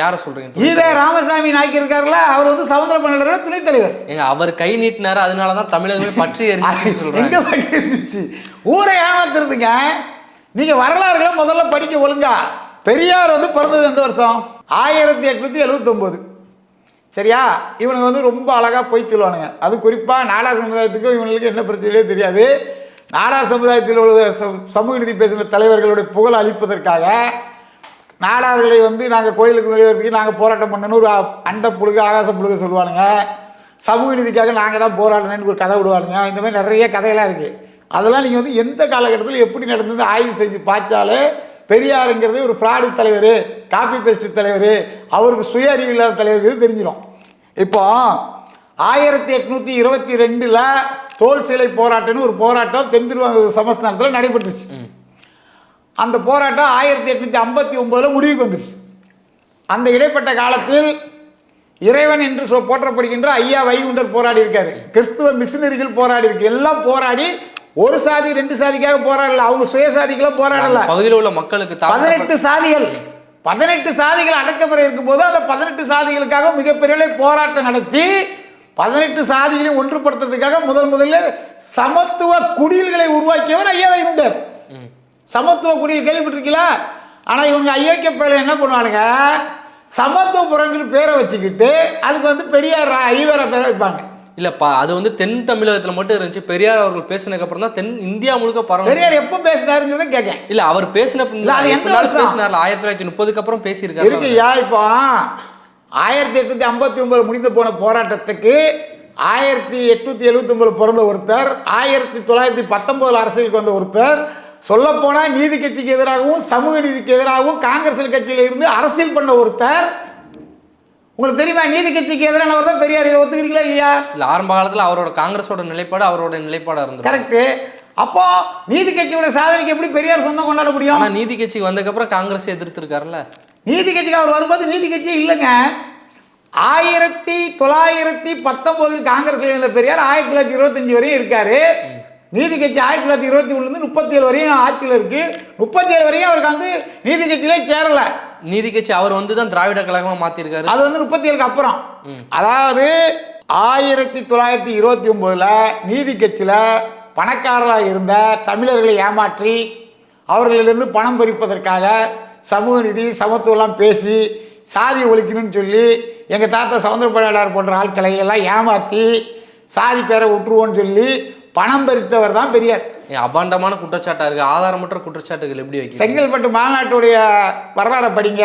A: யாரை சொல்றீங்க?
B: ஈவே ராமசாமி நாய்க்கு இருக்காருல்ல, அவர் வந்து சவுந்தரபாண்டியனோட துணைத் தலைவர்.
A: ஏங்க அவர் கை நீட்டினாரு, அதனாலதான் தமிழகமே பற்றி எரிஞ்சிச்சு சொல்றாங்க.
B: எங்க பற்றி எரிஞ்சிச்சு? ஊரை ஏமாத்துறதுங்க. நீங்க வரலாறுகளை முதல்ல படிக்க ஒழுங்கா. பெரியார் வந்து பிறந்தது எந்த வருஷம்? 1879. சரியா? இவனுங்க வந்து ரொம்ப அழகா போய் சொல்லுவானுங்க. அது குறிப்பா நாடா சமுதாயத்துக்கும் இவங்களுக்கு என்ன பிரச்சனையே தெரியாது. நாடா சமுதாயத்தில் உள்ள சமூக நீதி பேசுகிற தலைவர்களுடைய புகழ் அளிப்பதற்காக நாடார்களை வந்து நாங்கள் கோயிலுக்கு வெளியேறதுக்கு நாங்கள் போராட்டம் பண்ணணும் ஒரு அண்ட புழுகு ஆகாச புழுகு சொல்லுவானுங்க. சமூக நீதிக்காக நாங்கள் தான் போராடணும்னு ஒரு கதை விடுவானுங்க. இந்த மாதிரி நிறைய கதையெல்லாம் இருக்குது. அதெல்லாம் நீங்கள் வந்து எந்த காலகட்டத்தில் எப்படி நடந்தது ஆய்வு செஞ்சு பார்த்தாலே பெரியாருங்கிறது ஒரு ஃப்ராடு தலைவர், காப்பி பேஸ்ட் தலைவர், அவருக்கு சுய அறிவு இல்லாத தலைவருக்கு தெரிஞ்சிடும். இப்போ 1822 தோல் சிலை போராட்டம்னு ஒரு போராட்டம் தென் திருவாங்கூர் சமஸ்தானத்தில் நடைபெற்றுச்சு. அந்த போராட்டம் 1859 முடிவுக்கு வந்துருச்சு. அந்த இடைப்பட்ட காலத்தில் இறைவன் என்று போற்றப்படுகின்ற ஐயா வைகுண்டர் போராடி இருக்காரு. கிறிஸ்துவ மிஷினரிகள் போராடி இருக்கு. எல்லாம் போராடி ஒரு சாதி ரெண்டு சாதிக்காக போராடல, அவங்க சுயசாதிக்கெல்லாம் போராடல.
A: பகுதியில் உள்ள மக்களுக்கு
B: 18 சாதிகள் அடக்குமுறை இருக்கும்போது அந்த 18 சாதிகளுக்காக மிகப்பெரிய போராட்டம் நடத்தி 18 சாதிகளை ஒன்றுபடுத்துறதுக்காக முதல்ல சமத்துவ குடில்களை உருவாக்கியவர் ஐயா வைகுண்டர். சமத்துவ குடியில் கேள்விப்பட்டிருக்கீங்களா? ஆனால் இவங்க ஐயோக்கிய பேரை என்ன பண்ணுவானுங்க, சமத்துவ புறங்கள் பேரை வச்சுக்கிட்டு அதுக்கு வந்து பெரியார் ஐவரை பேரை வைப்பாங்க.
A: இல்லப்பா, அது வந்து தென் தமிழகத்தில் மட்டும் இருந்துச்சு. பெரியார் அவர்கள் பேசினதுக்கு அப்புறம் தான் தென் இந்தியா முழுக்க பரவ.
B: பெரியார் எப்போ பேசினாருங்கிறத கேட்க.
A: இல்ல அவர் பேசினார் 1930 அப்புறம் பேசியிருக்காரு
B: இருக்குயா. இப்போ 1859 முடிந்து போன போராட்டத்துக்கு 1879 பிறந்த ஒருத்தர், 1919 அரசியலுக்கு வந்த ஒருத்தர், சொல்ல போனா நீதி கட்சிக்கு எதிராகவும் சமூக நீதிக்கு எதிராகவும் காங்கிரஸ் கட்சியில இருந்து அரசியல் பண்ண ஒருத்தர். உங்களுக்கு தெரியுமா நீதி கட்சிக்கு எதிரானவர் தான் பெரியார். இதை ஒத்துக்கிறீங்களா இல்லையா?
A: இல்ல ஆரம்ப காலத்துல அவரோட காங்கிரஸோட நிலைப்பாடு அவரோட நிலைப்பாடா இருந்தது.
B: கரெக்ட். அப்போ நீதி கட்சியோட சாதனைக்கு எப்படி பெரியார் சொந்தம் கொண்டாட முடியும்?
A: ஆனா நீதி கட்சிக்கு வந்ததுக்கு அப்புறம் காங்கிரஸ் எதிர்த்திருக்காருல்ல.
B: நீதி கட்சிக்கு அவர் வரும்போது நீதி கட்சியே இல்லைங்க. 1919 காங்கிரஸ்ல இருந்த பெரியார் 1925 வரையும் இருக்காரு. நீதி கட்சி 1921 37 வரையும் ஆட்சியில் இருக்கு. 37 வரையும் அவருக்கு வந்து நீதி கட்சியிலே சேரல.
A: நீதி கட்சி அவர் வந்து தான் திராவிட கழகமா மாத்திருக்காரு.
B: அது வந்து 37க்கு அப்புறம். அதாவது 1929 நீதி கட்சியில பணக்காரராக இருந்த தமிழர்களை ஏமாற்றி அவர்களிலிருந்து பணம் பறிப்பதற்காக சமூக நீதி சமத்துவம்லாம் பேசி சாதி ஒழிக்கணும்னு சொல்லி எங்கள் தாத்தா சவுந்தரபாண்டியனார் போன்ற ஆட்களை எல்லாம் ஏமாற்றி சாதி பேரை விட்டுருவோன்னு சொல்லி பணம் பறித்தவர் தான் பெரியார்.
A: அபாண்டமான குற்றச்சாட்டா இருக்கு. ஆதாரமற்ற குற்றச்சாட்டுகள் எப்படி வைக்க?
B: செங்கல்பட்டு மாநாட்டுடைய வரலாறை படிங்க.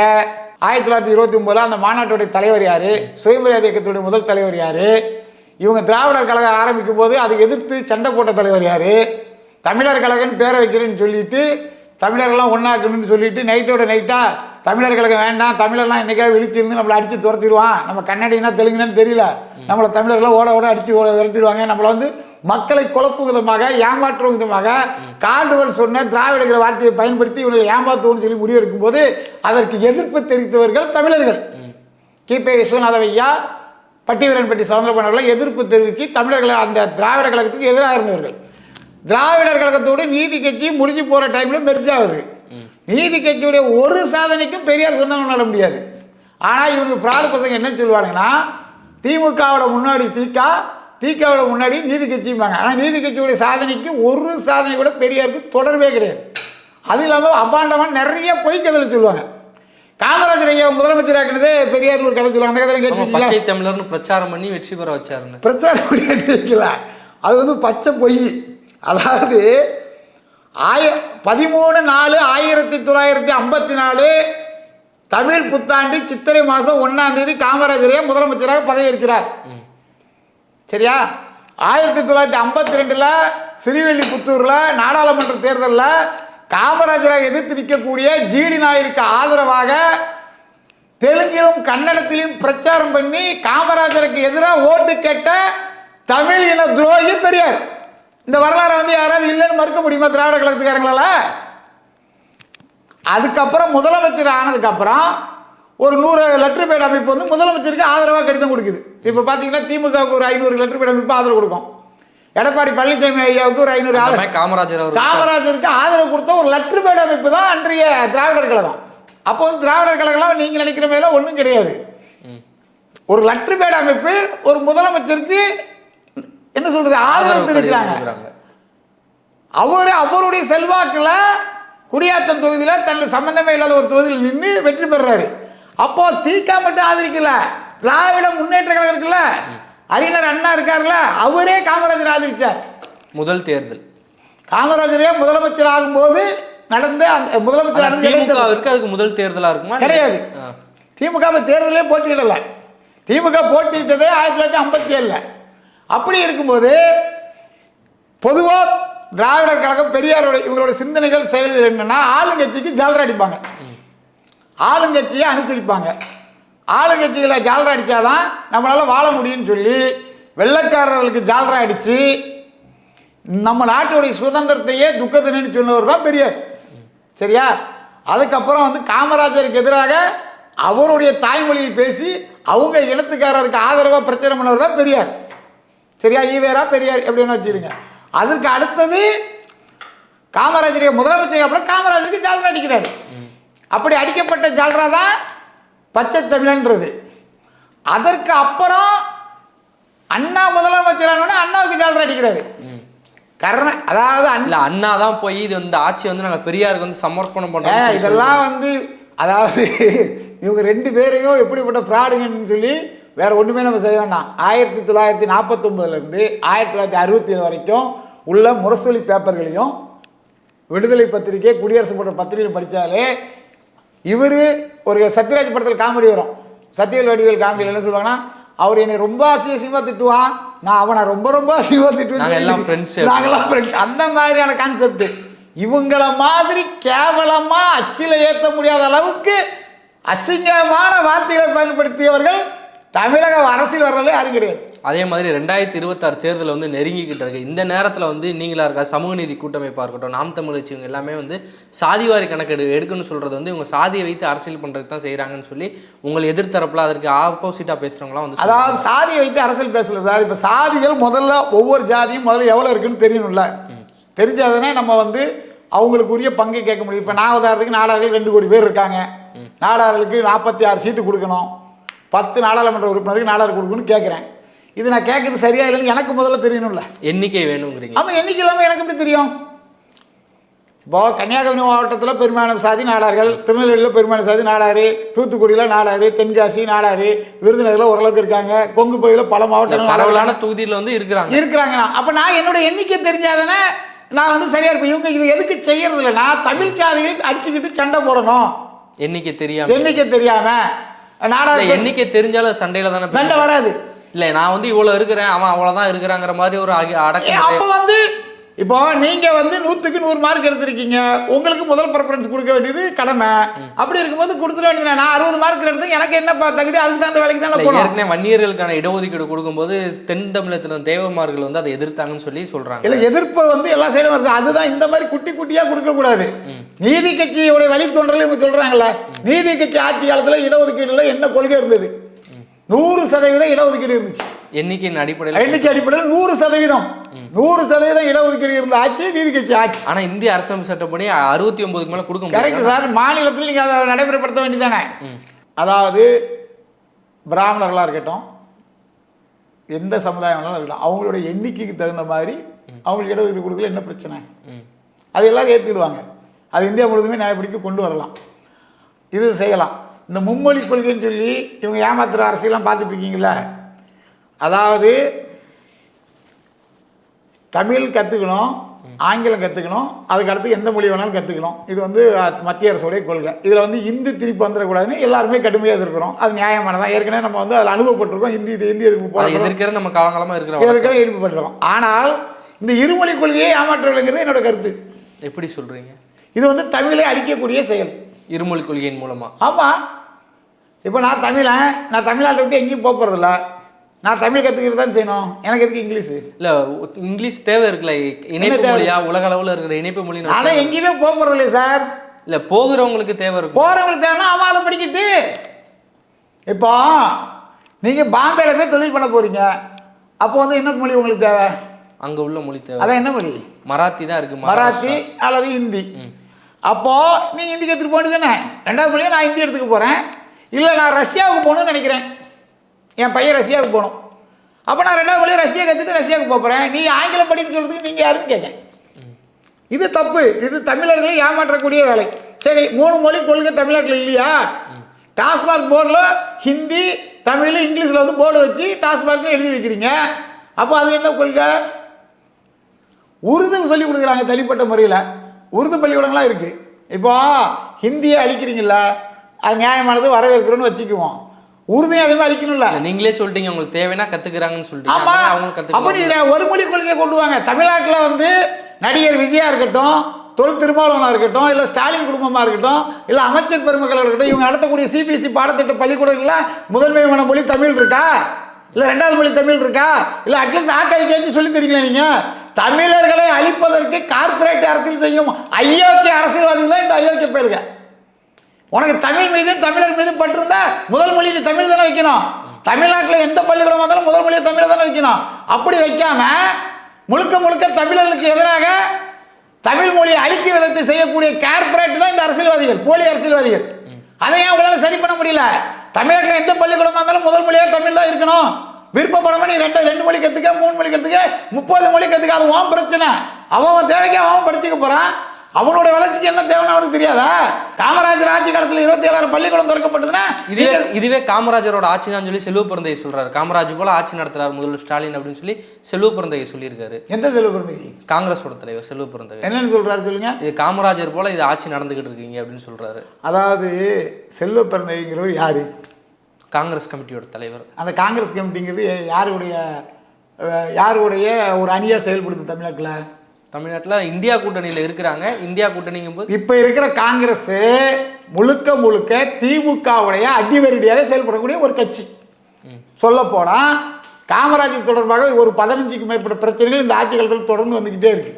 B: 1929 அந்த மாநாட்டுடைய தலைவர் யாரு? சுயமரியாதை இயக்கத்துடைய முதல் தலைவர் யாரு? இவங்க திராவிடர் கழகம் ஆரம்பிக்கும் போது அதை எதிர்த்து சண்டை போட்ட தலைவர் யாரு? தமிழர் கழகம்னு பேரை வைக்கிறேன்னு சொல்லிட்டு தமிழர்கள்லாம் ஒன்றாக்கணும்னு சொல்லிட்டு நைட்டோட நைட்டா தமிழர் கழகம் வேண்டாம், தமிழர்லாம் என்னைக்காவது விழிச்சிருந்து நம்மளை அடித்து துரத்திடுவான், நம்ம கன்னடினா தெலுங்குன்னு தெரியல, நம்மளை தமிழர்கள்லாம் ஓட அடித்து விரட்டிடுவாங்க, நம்மளை வந்து மக்களை குழப்பும் விதமாக ஏமாற்றும் விதமாக கால்டுவல் சொன்ன திராவிடங்கிற வார்த்தையை பயன்படுத்தி இவங்களை ஏமாத்துவோம்னு சொல்லி முடிவெடுக்கும் போது அதற்கு எதிர்ப்பு தெரிவித்தவர்கள் தமிழர்கள். கி.பே. விஸ்வநாதவையா, பட்டிவீரன்பட்டி சவுந்தரபாண்டியன் எதிர்ப்பு தெரிவித்து தமிழர்களை அந்த திராவிட கழகத்துக்கு எதிராக இருந்தவர்கள். திராவிடர் கழகத்தோடு நீதி கட்சி முடிஞ்சு போகிற டைமில் மெர்ஜ் ஆகுது. நீதி கட்சியுடைய ஒரு சாதனைக்கும் பெரியார் சொந்தம் கொண்டாட முடியாது. ஆனால் இவங்க ஃப்ராடு பசங்க என்ன சொல்லுவாங்கன்னா, திமுகவோட முன்னாடி திகாவோட முன்னாடி நீதி கட்சிம்பாங்க. ஆனால் நீதி கட்சியுடைய சாதனைக்கு ஒரு சாதனை கூட பெரியாருக்கு தொடர்பே கிடையாது. அது இல்லாமல் அபாண்டமான நிறைய பொய் கதையில் சொல்லுவாங்க. காமராஜர் ஐயா முதலமைச்சர் ஆக்கினதே பெரியார் ஒரு கதை சொல்லுவாங்க. அந்த கதையில கேட்டிருக்கீங்களா?
A: பச்சை தமிழர்னு பிரச்சாரம் பண்ணி வெற்றி பெற வச்சாருன்னு.
B: பிரச்சாரம் பண்ணி வைக்கல, அது வந்து பச்சை பொய். அதாவது 13/4/1954 தமிழ் புத்தாண்டு சித்திரை மாதம் 1ஆம் தேதி காமராஜரையா முதலமைச்சராக பதவியேற்கிறார். சரியா? 1952 ஸ்ரீவில்லிபுத்தூரில் நாடாளுமன்ற தேர்தலில் காமராஜரை எதிர்த்து நிற்கக்கூடிய ஜிடி நாயுடுக்கு ஆதரவாக தெலுங்கிலும் கன்னடத்திலும் பிரச்சாரம் பண்ணி காமராஜருக்கு எதிராக ஓட்டு கேட்ட தமிழ் இன துரோகி பெரியார். இந்த வரலாறு வந்து யாராவது இல்லைன்னு மறுக்க முடியுமா திராவிட கழகத்துக்காரங்களால? அதுக்கப்புறம் முதலமைச்சர் ஆனதுக்கப்புறம் ஒரு 100 லெட்டர் பேட் அமைப்பு வந்து முதலமைச்சருக்கு ஆதரவாக கடிதம் கொடுக்குது. இப்போ பார்த்தீங்கன்னா திமுகவுக்கு ஒரு 500 லெட்டர் பேட் அமைப்பு ஆதரவு கொடுக்கும். எடப்பாடி பழனிசாமி ஐயாவுக்கு ஒரு 500 ஆதரவு. காமராஜருக்கு ஆதரவு கொடுத்த ஒரு லெட்டர் பேட் அமைப்பு தான் அன்றைய திராவிடர் கழகம். அப்போ வந்து திராவிடர் கழகம் நீங்கள் நினைக்கிற மேல ஒன்றும் கிடையாது. ஒரு லெட்டர் பேட் அமைப்பு ஒரு முதலமைச்சருக்கு என்ன சொல்றது ஆதரவு தெரிவிக்கிறாங்க. அவருடைய செல்வாக்குல குடியாத்தம் தொகுதியில் தன்னுடைய சம்பந்தமே இல்லாத ஒரு தொகுதியில் நின்று வெற்றி பெறாரு. அப்போ திக மட்டும் ஆதரிக்கல, திராவிட முன்னேற்ற கழகம் இருக்குல்ல, அறிஞர் அண்ணா இருக்காருல்ல, அவரே காமராஜர் ஆதரிச்சார்.
A: முதல் தேர்தல்
B: காமராஜரே முதலமைச்சர் ஆகும்போது நடந்த அந்த முதலமைச்சர்
A: அதுக்கு முதல் தேர்தலா இருக்குமா?
B: கிடையாது. திமுக தேர்தலே போட்டியிடல. திமுக போட்டியிட்டதே 1957. அப்படி இருக்கும்போது பொதுவாக திராவிடர் கழகம் பெரியாரோட இவங்களோட சிந்தனைகள் செயல்கள் என்னன்னா, ஆளுங்கட்சிக்கு ஜாலரா அடிப்பாங்க, ஆளுங்கட்சியை அனுசரிப்பாங்க. ஆளுங்கட்சிகளை ஜாலரா அடித்தாதான் நம்மளால வாழ முடியும்னு சொல்லி வெள்ளைக்காரர்களுக்கு ஜாலரா அடித்து நம்ம நாட்டுடைய சுதந்திரத்தையே துக்கத்தினு சொன்னவர் தான் பெரியார். சரியா? அதுக்கப்புறம் வந்து காமராஜருக்கு எதிராக அவருடைய தாய்மொழியில் பேசி அவங்க இனத்துக்காரருக்கு ஆதரவாக பிரச்சாரம் பண்ணவர் தான் பெரியார். சரியா? ஈவேரா பெரியார் எப்படின்னு வச்சுடுங்க. அதற்கு அடுத்தது காமராஜரை முதலமைச்சர் அப்புறம் காமராஜருக்கு ஜாலரா அடிக்கிறாரு. அப்படி அடிக்கப்பட்ட ஜாலரா தான் பச்சை தமிழன்றது. அதற்கு அப்புறம் அண்ணா முதலமைச்சரான அண்ணாவுக்கு ஜாலரா அடிக்கிறாரு. அதாவது
A: அண்ணா தான் போய் இது வந்து ஆட்சி வந்து நாங்கள் பெரியாருக்கு வந்து சமர்ப்பணம் பண்ணுறோம்.
B: இதெல்லாம் வந்து அதாவது இவங்க 2 பேரையும் எப்படிப்பட்ட ஃப்ராடுங்கன்னு சொல்லி வேற ஒன்றுமே நம்ம செய்ய வேண்டாம். 1949 1967 வரைக்கும் உள்ள முரசொலி பேப்பர்களையும் விடுதலை பத்திரிகை குடியரசு போன்ற பத்திரிகை படித்தாலே இவர் ஒரு சத்யராஜ் படத்தில் காமெடி வரும். சத்யவேல் வடிவேல் காமெடியில் என்ன சொல்லுவாங்கன்னா, அவர் என்னை ரொம்ப அசிங்கமாக திட்டுவான், நான் அவனை ரொம்ப ரொம்ப அசிங்கமாக திட்டுவேன், நாங்கெல்லாம் ஃப்ரெண்ட்ஸ். அந்த மாதிரியான கான்செப்ட். இவங்கள மாதிரி கேவலமா அச்சில ஏற்ற முடியாத அளவுக்கு அசிங்கமான வார்த்தைகளை பயன்படுத்தியவர்கள் தமிழக அரசியல் வர்றதே யாரும் கிடையாது.
A: அதே மாதிரி 2026 தேர்தலில் வந்து நெருங்கிக்கிட்டு இருக்கு. இந்த நேரத்தில் வந்து நீங்களா இருக்கா சமூக நீதி கூட்டமைப்பாக இருக்கட்டும், நாம் தமிழ் கட்சி, இவங்க எல்லாமே வந்து சாதிவாரி கணக்கெடு எடுக்கணும்னு சொல்கிறது வந்து இவங்க சாதியை வைத்து அரசியல் பண்ணுறதுக்கு தான் செய்கிறாங்கன்னு சொல்லி உங்களை எதிர்த்தரப்பில் அதற்கு ஆப்போசிட்டாக பேசுகிறவங்களாம் வந்து, அதாவது
B: சாதியை வைத்து அரசியல் பேசல சார். இப்போ சாதிகள் முதல்ல ஒவ்வொரு ஜாதியும் முதல்ல எவ்வளோ இருக்குன்னு தெரியணும்ல. தெரிஞ்சாதானே நம்ம வந்து அவங்களுக்கு உரிய பங்கை கேட்க முடியும். இப்போ நான் உதாரணத்துக்கு நாடார்கள் 2 கோடி பேர் இருக்காங்க. நாடார்களுக்கு 46 சீட்டு கொடுக்கணும், 10 நாடாளுமன்ற உறுப்பினருக்கு நாடார் கொடுக்கணும்னு கேட்குறேன். இது நான் கேட்குறது சரியா இல்லைன்னு எனக்கு முதல்ல தெரியணும்ல.
A: எண்ணிக்கை வேணுங்கிறீங்க.
B: ஆமாம், எண்ணிக்கை இல்லாமல் எனக்கு எப்படி தெரியும்? இப்போ கன்னியாகுமரி மாவட்டத்தில் பெரும்பாலான சாதி நாடார்கள், திருநெல்வேலியில் பெரும்பாலான சாதி நாடாரு, தூத்துக்குடியில் நாடாரு, தென்காசி நாடாரு, விருதுநகரில் ஓரளவுக்கு இருக்காங்க, கொங்கு பகுதியில் பல மாவட்டங்கள்
A: பரவலான தொகுதியில் வந்து இருக்கிறாங்கன்னா
B: அப்போ நான் என்னோட எண்ணிக்கை தெரிஞ்சாதானே நான் வந்து சரியா இருப்பேன். இவங்க இது எதுக்கு செய்யறது இல்லை? நான் தமிழ் சாதிகள் அடிச்சுக்கிட்டு சண்டை போடணும்.
A: எண்ணிக்கை
B: தெரியாம நாடார்
A: எண்ணிக்கை தெரிஞ்சாலும் சண்டையில தானே
B: சண்டை வராது.
A: இல்லை நான் வந்து இவ்வளோ இருக்கிறேன், அவன் அவ்வளோதான் இருக்கிறாங்கிற மாதிரி ஒரு அடக்கம்.
B: அப்போ வந்து இப்போ நீங்க வந்து 100க்கு 100 மார்க் எடுத்திருக்கீங்க, உங்களுக்கு முதல் ப்ரிஃபரன்ஸ் கொடுக்க வேண்டியது கடமை. அப்படி இருக்கும்போது கொடுத்துட வேண்டியது. நான் 60 மார்க் எடுத்து எனக்கு என்ன தகுதி, அதுக்கு தான் அந்த வேலைக்கு தான் போகணும்.
A: ஏற்கனவே வன்னியர்களுக்கான இடஒதுக்கீடு கொடுக்கும்போது தென் தமிழகத்தில் தேவமார்கள் வந்து அதை எதிர்த்தாங்கன்னு சொல்லி சொல்றாங்க.
B: இல்லை, எதிர்ப்பை வந்து எல்லா சைடும் வருது. அதுதான் இந்த மாதிரி குட்டி குட்டியா கொடுக்க கூடாது. நீதி கட்சியோட வழித்தோன்றல இவங்க சொல்றாங்கல்ல, நீதி கட்சி ஆட்சி காலத்துல இடஒதுக்கீடுல என்ன கொள்கை இருந்தது? 100% இடஒதுக்கீடு இருந்துச்சு.
A: எண்ணிக்கையின் அடிப்படையில்
B: 100% இடஒதுக்கீடு இருந்த ஆட்சி நீதி கட்சி ஆட்சி.
A: ஆனா இந்திய அரசியலமைப்பு சட்டப்படி 69க்கு மேல கொடுக்க முடியாது.
B: Correct sir. மாநிலத்தில் நீங்க அதை நடைமுறைப்படுத்த வேண்டியதானே. அதாவது பிராமணர்களா இருக்கட்டும், எந்த சமுதாயம் இருக்கலாம், அவங்களுடைய எண்ணிக்கைக்கு தகுந்த மாதிரி அவங்களுக்கு இடஒதுக்கீடு கொடுக்கல, என்ன பிரச்சனை? அது எல்லாரும் ஏற்றுக்கிடுவாங்க. அது இந்தியா முழுவதுமே நியாயப்படிக்கு கொண்டு வரலாம், இது செய்யலாம். இந்த மும்மொழி கொள்கைன்னு சொல்லி இவங்க ஏமாத்துற அரசியலாம் பார்த்துட்டு இருக்கீங்களா? அதாவது தமிழ் கற்றுக்கணும், ஆங்கிலம் கற்றுக்கணும், அதுக்கு அடுத்து எந்த மொழி வேணாலும் கற்றுக்கணும். இது வந்து மத்திய அரசுடைய கொள்கை. இதில் வந்து இந்தி திருப்பி வந்துடக்கூடாதுன்னு எல்லாருமே கடுமையாக இருக்கிறோம். அது நியாயமானதான். ஏற்கனவே நம்ம வந்து அதில் அனுபவப்பட்டிருக்கோம். இந்தி
A: எதிர்க்கிற நம்ம காலங்காலமாக
B: ஈடுபட்டிருக்கோம். ஆனால் இந்த இருமொழி கொள்கையை ஏமாற்றவில்லைங்கிறது என்னோட கருத்து.
A: எப்படி சொல்கிறீங்க?
B: இது வந்து தமிழை அழிக்கக்கூடிய செயல்.
A: இருமொழி கொள்கையின் மூலமா.
B: ஆமாம். இப்போ நான் தமிழன், நான் தமிழ்நாட்டை விட்டு எங்கேயும் போகிறதில்ல. நான் தமிழ் கற்றுக்கிறது தான் செய்யணும். எனக்கு எதுக்கு இங்கிலீஷு?
A: இல்லை, இங்கிலீஷ் தேவை இருக்குல்ல, இணைப்பு மொழியா உலக அளவில் இருக்கிற இணைப்பு மொழி.
B: ஆனால் எங்கேயுமே போகிறதில்லையே சார்.
A: இல்லை, போகிறவங்களுக்கு தேவை இருக்கும்.
B: போகிறவங்களுக்கு தேவைன்னா அவன் அதை படிக்கிட்டு. இப்போ நீங்கள் பாம்பேயில் போய் தொழில் பண்ண போகிறீங்க, அப்போ வந்து என்ன மொழி உங்களுக்கு தேவை?
A: அங்கே உள்ள மொழி தேவை.
B: அதான் என்ன மொழி?
A: மராத்தி தான் இருக்குது.
B: மராத்தி அல்லது ஹிந்தி. அப்போது நீங்கள் ஹிந்திக்கு எடுத்துகிட்டு போக வேண்டியது தானே? ரெண்டாவது மொழியாக நான் ஹிந்தி எடுத்துக்க போகிறேன். இல்லை, நான் ரஷ்யாவுக்கு போகணும்னு நினைக்கிறேன், என் பையன் ரஷ்யாவுக்கு போகணும். அப்போ நான் ரெண்டாவது மொழியை ரஷ்யா கற்றுட்டு ரஷ்யாவுக்கு போகிறேன். நீ ஆங்கிலம் படிக்க சொல்கிறதுக்கு நீங்கள் யாருன்னு கேட்க. இது தப்பு. இது தமிழர்களை ஏமாற்றக்கூடிய வேலை. சரி, 3 மொழி கொள்கை தமிழ்நாட்டில் இல்லையா? டாஸ்மார்க் போர்டில் ஹிந்தி, தமிழ், இங்கிலீஷில் வந்து போர்டு வச்சு டாஸ்மார்க்னு எழுதி வைக்கிறீங்க. அப்போ அது என்ன கொள்கை? உருது சொல்லி கொடுக்குறாங்க தனிப்பட்ட முறையில். உருது பள்ளிக்கூடங்கள்லாம் இருக்குது. இப்போ ஹிந்தியை அழிக்கிறீங்கள, அது நியாயமானது, வரவேற்கிறோன்னு வச்சுக்குவோம். உருதையும் அதுவுமே அழிக்கணும்ல.
A: நீங்களே சொல்லிட்டீங்க உங்களுக்கு தேவைன்னா கற்றுக்குறாங்கன்னு சொல்லிட்டீங்க.
B: ஆமாம்,
A: அவங்க கற்றுக்கலாம்.
B: அப்படி ஒரு மொழி கொள்கையை கொண்டு வாங்க. தமிழ்நாட்டில் வந்து நடிகர் விஜயா இருக்கட்டும், தொல் திருமாவளவனாக இருக்கட்டும், இல்லை ஸ்டாலின் குடும்பமாக இருக்கட்டும், இல்லை அமைச்சர் பெருமக்கள் இருக்கட்டும், இவங்க நடத்தக்கூடிய சிபிஎஸ்சி பாடத்திட்ட பள்ளிக்கூடங்களில் முதன்மையான மொழி தமிழ் இருக்கா? இல்லை ரெண்டாவது மொழி தமிழ் இருக்கா? இல்லை அட்லீஸ்ட் ஆக்காய்ச்சி சொல்லி தரீங்களா? நீங்கள் தமிழர்களை அழிப்பதற்கு கார்பரேட் அரசியல் செய்யும் அயோக்கிய அரசியல்வாதிகள் தான் இந்த அயோக்கிய பேருங்க. உனக்கு தமிழ் மீது தமிழர் மீது பட்டிருந்தா முதல் மொழியில் தமிழ் தானே வைக்கணும். தமிழ்நாட்டில் எந்த பள்ளிக்கூடம் வந்தாலும் முதல் மொழியை தமிழை தானே வைக்கணும். அப்படி வைக்காம முழுக்க முழுக்க தமிழர்களுக்கு எதிராக தமிழ் மொழியை அழிக்கும் விதத்தை செய்யக்கூடிய கார்பரேட் தான் இந்த அரசியல்வாதிகள், போலி அரசியல்வாதிகள். அதை ஏன் உங்களால் சரி பண்ண முடியல? தமிழ்நாட்டில் எந்த பள்ளிக்கூடமாக இருந்தாலும் முதல் மொழியாக தமிழ் தான் இருக்கணும். விருப்பப்படாம நீ 2 மொழி கற்றுக்க, 3 மொழி கற்றுக்க, 30 மொழி கற்றுக்க, அது உன் பிரச்சனை. அவன் தேவைக்கு அவன் படிச்சுக்க போகிறான். அவனோட வளர்ச்சிக்கு என்ன தேவைன்னு அவனுக்கு தெரியாதா? காமராஜர் ஆட்சி காலத்தில் 27 பள்ளிக்கூடம் திறக்கப்பட்டதுன்னா
A: இதுவே காமராஜரோட ஆட்சி தான் சொல்லி செல்வ பிறந்தகை சொல்றாரு. காமராஜ் போல ஆட்சி நடத்துறாரு முதல்வர் ஸ்டாலின் அப்படின்னு சொல்லி செல்வ பிறந்தகை சொல்லியிருக்காரு.
B: எந்த செல்வ பிறந்தகை?
A: காங்கிரஸோட தலைவர் செல்வ பிறந்தகை.
B: என்னன்னு சொல்றாரு சொல்லுங்க.
A: இது காமராஜர் போல இது ஆட்சி நடந்துகிட்டு இருக்கீங்க அப்படின்னு சொல்றாரு.
B: அதாவது செல்வ பிறந்தகைங்கிறவர் யாரு?
A: காங்கிரஸ் கமிட்டியோட தலைவர். அந்த
B: காங்கிரஸ் கமிட்டிங்கிறது யாருடைய ஒரு அணியாக செயல்படுது தமிழ்நாட்டில்?
A: தமிழ்நாட்டில் இந்தியா கூட்டணியில் இருக்கிறாங்க. இந்தியா கூட்டணிங்கும் போது
B: இப்போ இருக்கிற காங்கிரஸ் முழுக்க முழுக்க திமுகவுடைய அடிவருடியாக செயல்படக்கூடிய ஒரு கட்சி. சொல்ல போனால் காமராஜர் தொடர்பாக ஒரு 15க்கும் மேற்பட்ட பிரச்சனைகள் இந்த ஆட்சி காலத்தில் தொடர்ந்து வந்துக்கிட்டே இருக்கு.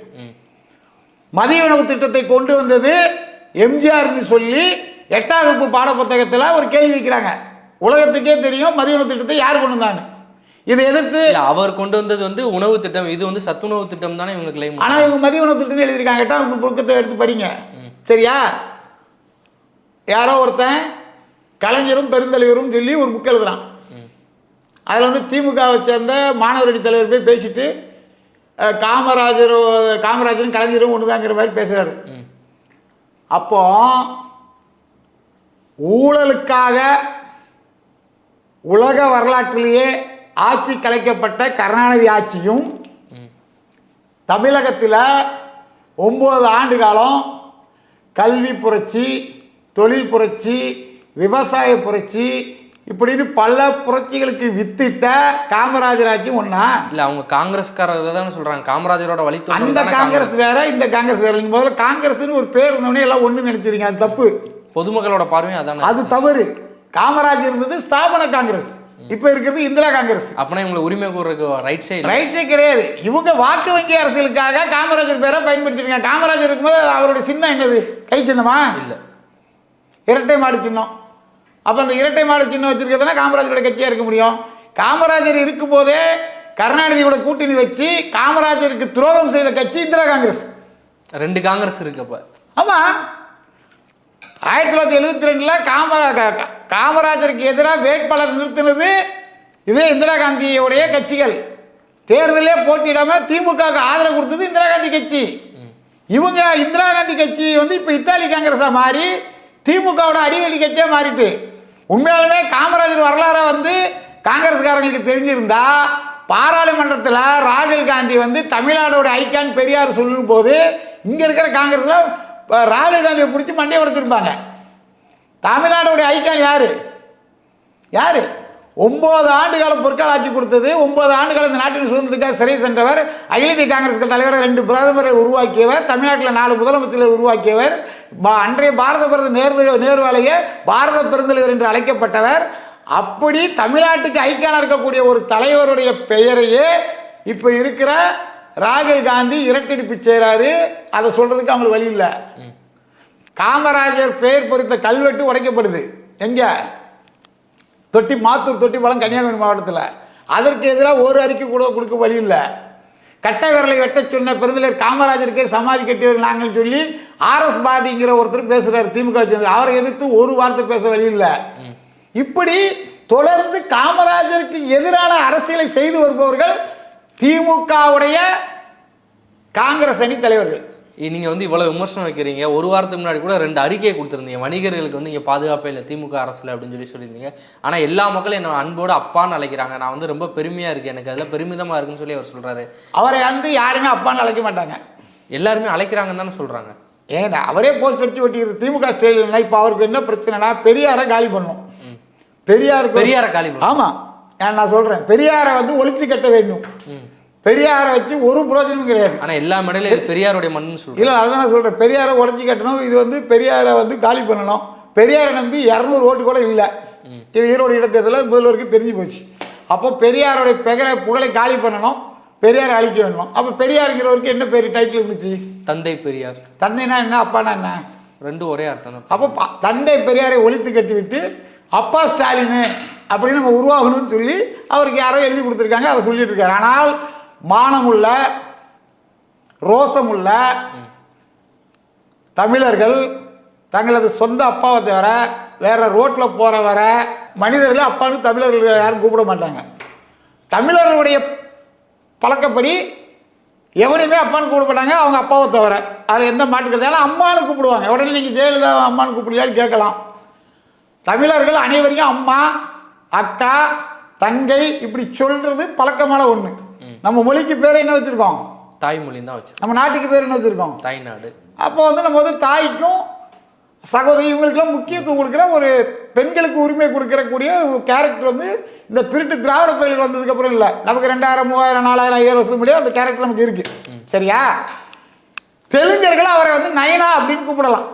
B: மதிய உணவு திட்டத்தை கொண்டு வந்தது எம்ஜிஆர்னு சொல்லி 8ஆம் வகுப்பு பாட புத்தகத்தில் ஒரு கேள்வி வைக்கிறாங்க. உலகத்துக்கே தெரியும் மதிய உணவு திட்டத்தை யார் கொண்டு வந்தான்னு. இதை எதிர்த்து
A: அவர் கொண்டு வந்தது வந்து உணவு திட்டம், இது வந்து சத்துணவு திட்டம் தானே இவங்க கிளைம்.
B: ஆனால் இவங்க மதிய உணவு திட்டம் எழுதியிருக்காங்க. 8ஆம் வகுப்பு புத்தகத்தை எடுத்து படிங்க. சரியா? யாரோ ஒருத்தன் கலைஞரும் பெருந்தலைவரும் சொல்லி ஒரு புக் எழுதுறான். அதில் வந்து திமுகவை சேர்ந்த மாணவரணி தலைவர் போய் பேசிட்டு காமராஜரும் கலைஞரும் ஒன்றுதாங்கிற மாதிரி பேசுகிறாரு. அப்போ ஊழலுக்காக உலக வரலாற்றிலேயே ஆட்சி கலைக்கப்பட்ட கருணாநிதி ஆட்சியும் தமிழகத்தில் 9 ஆண்டு காலம் கல்வி புரட்சி, தொழில் புரட்சி, விவசாய புரட்சி இப்படின்னு பல புரட்சிகளுக்கு வித்திட்ட காமராஜர் ஆட்சி ஒன்றா?
A: இல்லை, அவங்க காங்கிரஸ்காரர்கள் தானே சொல்கிறாங்க. காமராஜரோட வழித்தோன்றல்.
B: அந்த காங்கிரஸ் வேற, இந்த காங்கிரஸ் வேற. நீங்கள் முதல்ல காங்கிரஸ்னு ஒரு பேர் இருந்தவொடனே எல்லாம் ஒன்று நினைச்சிருங்க. அது தப்பு.
A: பொதுமக்களோட பார்வையும் அதானே.
B: அது தவறு. காமராஜர் இருந்தது ஸ்தாபன காங்கிரஸ், இப்போ இருக்கிறது இந்திரா காங்கிரஸ்.
A: அப்படின்னா இவங்களை உரிமை கூறக்கு ரைட் சைடு
B: கிடையாது. இவங்க வாக்கு வங்கி அரசியலுக்காக காமராஜர் பேரை பயன்படுத்திருக்காங்க. காமராஜர் இருக்கும்போது அவருடைய சின்னம் என்னது? கை சின்னமா?
A: இல்லை,
B: இரட்டை மாடு சின்னம். அப்போ அந்த இரட்டை மாடு சின்னம் வச்சிருக்கிறதுனா காமராஜரோட கட்சியாக இருக்க முடியும். காமராஜர் இருக்கும்போதே கருணாநிதியோட கூட்டணி வச்சு காமராஜருக்கு துரோகம் செய்த கட்சி இந்திரா காங்கிரஸ்.
A: 2 காங்கிரஸ் இருக்கு. அப்போ
B: ஆமாம், 1972 காமராஜருக்கு எதிராக வேட்பாளர் நிறுத்தினது இதே இந்திரா காந்தியுடைய கட்சிகள். தேர்தலே போட்டியிடாமல் திமுகவுக்கு ஆதரவு கொடுத்தது இந்திரா காந்தி கட்சி. இவங்க இந்திரா காந்தி கட்சி வந்து இப்போ இத்தாலி காங்கிரஸாக மாறி திமுகவோட அடிவெளி கட்சியாக மாறிட்டு. உண்மையாலுமே காமராஜர் வரலாறை வந்து காங்கிரஸ்காரங்களுக்கு தெரிஞ்சிருந்தா பாராளுமன்றத்தில் ராகுல் காந்தி வந்து தமிழ்நாடோட ஐக்கான் பெரியார் சொல்லும் போது இங்கே இருக்கிற காங்கிரஸில் ராகுல் காந்தியை பிடிச்சி மண்டையை உடைச்சிருப்பாங்க. தமிழ்நாடோடைய ஐக்கான் யாரு? 9 ஆண்டுகால பொற்கால ஆட்சி கொடுத்தது. 9 ஆண்டுகாலம் இந்த நாட்டின் சுதந்திரத்துக்காக சிறை சென்றவர். அகில இந்திய காங்கிரஸ் தலைவரை 2 பிரதமரை உருவாக்கியவர். தமிழ்நாட்டில் 4 முதலமைச்சரை உருவாக்கியவர். அன்றைய பாரத பிரதமர் நேருவாலேயே பாரத பெருந்தலைவர் என்று அழைக்கப்பட்டவர். அப்படி தமிழ்நாட்டுக்கு ஐக்கியனாக இருக்கக்கூடிய ஒரு தலைவருடைய பெயரையே இப்போ இருக்கிற ராகுல் காந்தி இரட்டடிப்பு செய்கிறாரு. அதை சொல்றதுக்கு அவங்களுக்கு வழி இல்லை. காமராஜர் பெயர் பொறித்த கல்வெட்டு உடைக்கப்படுது. எங்க? மாத்தூர் தொட்டிப்பாலம் கன்னியாகுமரி மாவட்டத்தில். அதற்கு எதிராக ஒரு அறிக்கை கூட கொடுக்க வழி இல்லை. கட்டை விரலை வெட்ட சொன்ன பெருந்தலைவர் காமராஜருக்கே சமாதி கட்டியவர் நாங்கள் சொல்லி ஆர்எஸ் பாதிங்கிற ஒருத்தர் பேசுறாரு, திமுக சேர்ந்து. அவரை எதிர்த்து ஒரு வார்த்தை பேச வழி இல்லை. இப்படி தொடர்ந்து காமராஜருக்கு எதிரான அரசியலை செய்து வருபவர்கள் திமுகவுடைய காங்கிரஸ் அணி தலைவர்கள்.
A: நீங்கள் வந்து இவ்வளோ விமர்சனம் வைக்கிறீங்க. ஒரு வாரத்துக்கு முன்னாடி கூட 2 அறிக்கையை கொடுத்துருந்தீங்க. வணிகர்களுக்கு வந்து இங்கே பாதுகாப்பே இல்லை திமுக அரசில் அப்படின்னு சொல்லியிருந்தீங்க. ஆனால் எல்லா மக்களும் என்ன அன்போடு அப்பான்னு அழைக்கிறாங்க. நான் வந்து ரொம்ப பெருமையாக இருக்குது, எனக்கு அதில் பெருமிதமாக இருக்குன்னு சொல்லி அவர் சொல்கிறாரு.
B: அவரை வந்து யாருமே அப்பான்னு அழைக்க மாட்டாங்க,
A: எல்லாருமே அழைக்கிறாங்கன்னு தானே சொல்கிறாங்க.
B: ஏன்னா அவரே போஸ்ட் அடிச்சு ஒட்டிக்கிறது திமுக ஸ்டைலில். இப்போ அவருக்கு என்ன பிரச்சனைனா பெரியாரை காலி பண்ணும். பெரியாரை காலி பண்ணும். ஆமாம், நான் சொல்கிறேன், பெரியாரை வந்து ஒழிச்சு கட்ட வேண்டும். பெரியாரை வச்சு ஒரு பிரயோஜனமும் கிடையாது.
A: ஆனால் எல்லா மேடையிலும் இது பெரியாருடைய மண்ணுன்னு சொல்லுங்கள்.
B: இல்லை, அதுதான் நான் சொல்கிறேன். பெரியாரை உடச்சி கட்டணும். இது வந்து பெரியாரை வந்து காலி பண்ணணும். பெரியாரை நம்பி 200 ஓட்டு கூட இல்லை. இது ஈரோடு இடைத்தேர்தலில் முதல்வருக்கு தெரிஞ்சு போச்சு. அப்போ பெரியாருடைய புகழை காலி பண்ணணும், பெரியாரை அழிக்க வேணும். அப்போ பெரியாருங்கிறவருக்கு என்ன பேர் டைட்டில் இருந்துச்சு?
A: தந்தை பெரியார்.
B: தந்தைனா என்ன, அப்பானா என்ன?
A: ரெண்டும் ஒரே அர்த்தம் தான்.
B: அப்போ தந்தை பெரியாரை ஒழித்து கட்டிவிட்டு அப்பா ஸ்டாலின் அப்படின்னு நம்ம உருவாகணும்னு சொல்லி அவருக்கு யாரோ எழுதி கொடுத்துருக்காங்க, அதை சொல்லிட்டு இருக்காரு. ஆனால் மானமுள்ள ரோசமுள்ள தமிழர்கள் தங்களது சொந்த அப்பாவை தவிர வேற ரோட்டில் போகிற வர மனிதர்கள் அப்பான்னு தமிழர்கள் யாரும் கூப்பிட மாட்டாங்க. தமிழர்களுடைய பழக்கப்படி எவனையுமே அப்பான்னு கூப்பிட மாட்டாங்க, அவங்க அப்பாவை தவிர. அதில் எந்த மாட்டு கிடையாது. அம்மானு கூப்பிடுவாங்க. உடனே நீங்கள் ஜெயலலிதா அம்மானு கூப்பிடலான்னு கேட்கலாம். தமிழர்கள் அனைவரையும் அம்மா, அக்கா, தங்கை இப்படி சொல்றது பழக்கமான ஒன்று. நம்ம மொழிக்கு பேர் என்ன வச்சிருக்கோம்?
A: தாய்மொழி தான் வச்சிருக்கோம்.
B: நம்ம நாட்டுக்கு பேர் என்ன வச்சிருக்கோம்?
A: தாய்நாடு.
B: அப்போ வந்து நம்ம வந்து தாய்க்கும் சகோதரி இவங்களுக்கெல்லாம் முக்கியத்துவம் கொடுக்குற ஒரு பெண்களுக்கு உரிமை கொடுக்கறக்கூடிய கேரக்டர் வந்து இந்த திருட்டு திராவிட பயிர்கள் வந்ததுக்கு அப்புறம் இல்லை. நமக்கு 2000, 3000, 4000, 5000 வருஷத்துக்கு முன்னாடி அந்த கேரக்டர் நமக்கு இருக்கு. சரியா? தெலுங்கர்கள் அவரை வந்து நயனா அப்படின்னு கூப்பிடலாம்.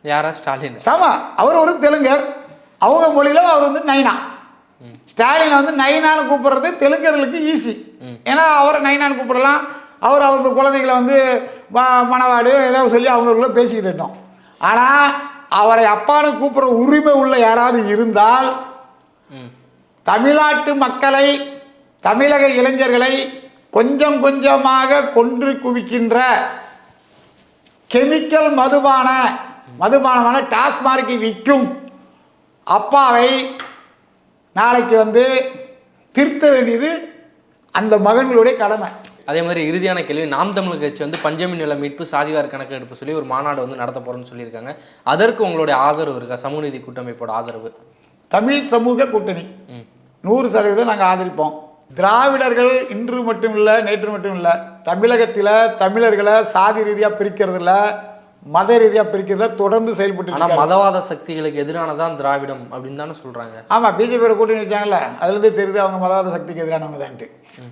A: யாரா? ஸ்டாலின்.
B: சமா, அவர் ஒரு தெலுங்கர். அவங்க மொழியில அவர் வந்து நைனா. ஸ்டாலினை வந்து நைனான்னு கூப்பிடுறது தெலுங்கர்களுக்கு ஈஸி. ஏன்னா அவரை நைனான்னு கூப்பிடலாம். அவருக்கு குழந்தைகளை வந்து மணவாடு ஏதாவது சொல்லி அவங்களுக்குள்ள பேசிக்கிட்டு இருந்தோம். ஆனால் அவரை அப்பான்னு கூப்பிடுற உரிமை உள்ள யாராவது இருந்தால் தமிழ்நாட்டு மக்களை, தமிழக இளைஞர்களை கொஞ்சம் கொஞ்சமாக கொன்று குவிக்கின்ற கெமிக்கல் மதுபானமான டாஸ்மார்க்கை விற்கும் அப்பாவை நாளைக்கு வந்து திருத்த வேண்டியது அந்த மகன்களுடைய கடமை.
A: அதே மாதிரி இறுதியான கேள்வி, நாம் தமிழர் கட்சி வந்து பஞ்சமி நில மீட்பு சாதிவார கணக்கெடுப்பு சொல்லி ஒரு மாநாடு வந்து நடத்த போகிறோன்னு சொல்லியிருக்காங்க. அதற்கு உங்களுடைய ஆதரவு இருக்கா? சமூக நீதி கூட்டமைப்போட ஆதரவு?
B: தமிழ் சமூக கூட்டணி 100% நாங்கள் ஆதரிப்போம். திராவிடர்கள் இன்று மட்டும் இல்லை, நேற்று மட்டும் இல்லை, தமிழகத்தில் தமிழர்களை சாதி ரீதியாக பிரிக்கிறதுல, மத ரீதியாக பிரிக்கிறதுல தொடர்ந்து செயல்பட்டு.
A: ஆனால் மதவாத சக்திகளுக்கு எதிரானதான் திராவிடம் அப்படின்னு தானே சொல்கிறாங்க.
B: ஆமாம், பிஜேபியோட கூட்டணி வச்சாங்கல்ல, அதுலேருந்து தெரியுது அவங்க மதவாத சக்திக்கு எதிரானவங்க தான்ட்டு.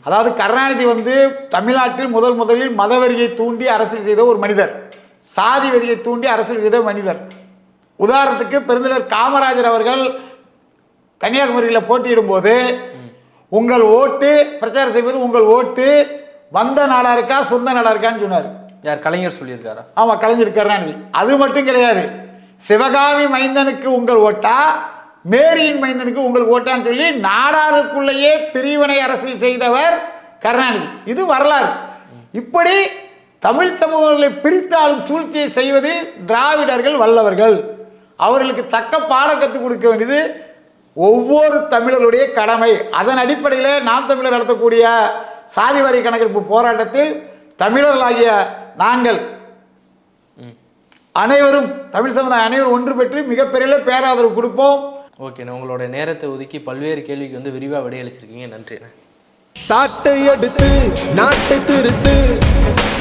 B: அதாவது கருணாநிதி வந்து தமிழ்நாட்டில் முதலில் மதவெறியை தூண்டி அரசியல் செய்த ஒரு மனிதர், சாதி வெறியை தூண்டி அரசியல் செய்த மனிதர். உதாரணத்துக்கு பெருந்தலைவர் காமராஜர் அவர்கள் கன்னியாகுமரியில் போட்டியிடும் போது உங்கள் ஓட்டு பிரச்சாரம் செய்வது, உங்கள் ஓட்டு வந்த நாடா இருக்கா சொந்த நாடா இருக்கான்னு சொன்னார்.
A: யார்? கலைஞர் சொல்லியிருக்காரா?
B: ஆமாம், கலைஞர் கருணாநிதி. அது மட்டும் கிடையாது, சிவகாமி மைந்தனுக்கு உங்கள் ஓட்டா, மேரியின் மைந்தனுக்கு உங்கள் ஓட்டான்னு சொல்லி நாடாருக்குள்ளேயே பிரிவினை அரசியல் செய்தவர் கருணாநிதி. இது வரலாறு. இப்படி தமிழ் சமூகங்களை பிரித்தாலும் சூழ்ச்சியை செய்வதில் திராவிடர்கள் வல்லவர்கள். அவர்களுக்கு தக்க பாடம் கற்றுக் கொடுக்க வேண்டியது ஒவ்வொரு தமிழருடைய கடமை. அதன் அடிப்படையில் நாம் தமிழர் நடத்தக்கூடிய சாதிவாரி கணக்கெடுப்பு போராட்டத்தில் தமிழர்களாகிய நாங்கள் அனைவரும், தமிழ் சமுதாயம் அனைவரும் ஒன்று பெற்று மிகப்பெரிய பேராதரவு கொடுப்போம்.
A: ஓகேண்ணா, உங்களோட நேரத்தை ஒதுக்கி பல்வேறு கேள்விக்கு வந்து விரிவாக விடையளிச்சிருக்கீங்க. நன்றிண்ணா.
D: சாட்டை எடுத்து நாட்டை திருத்து.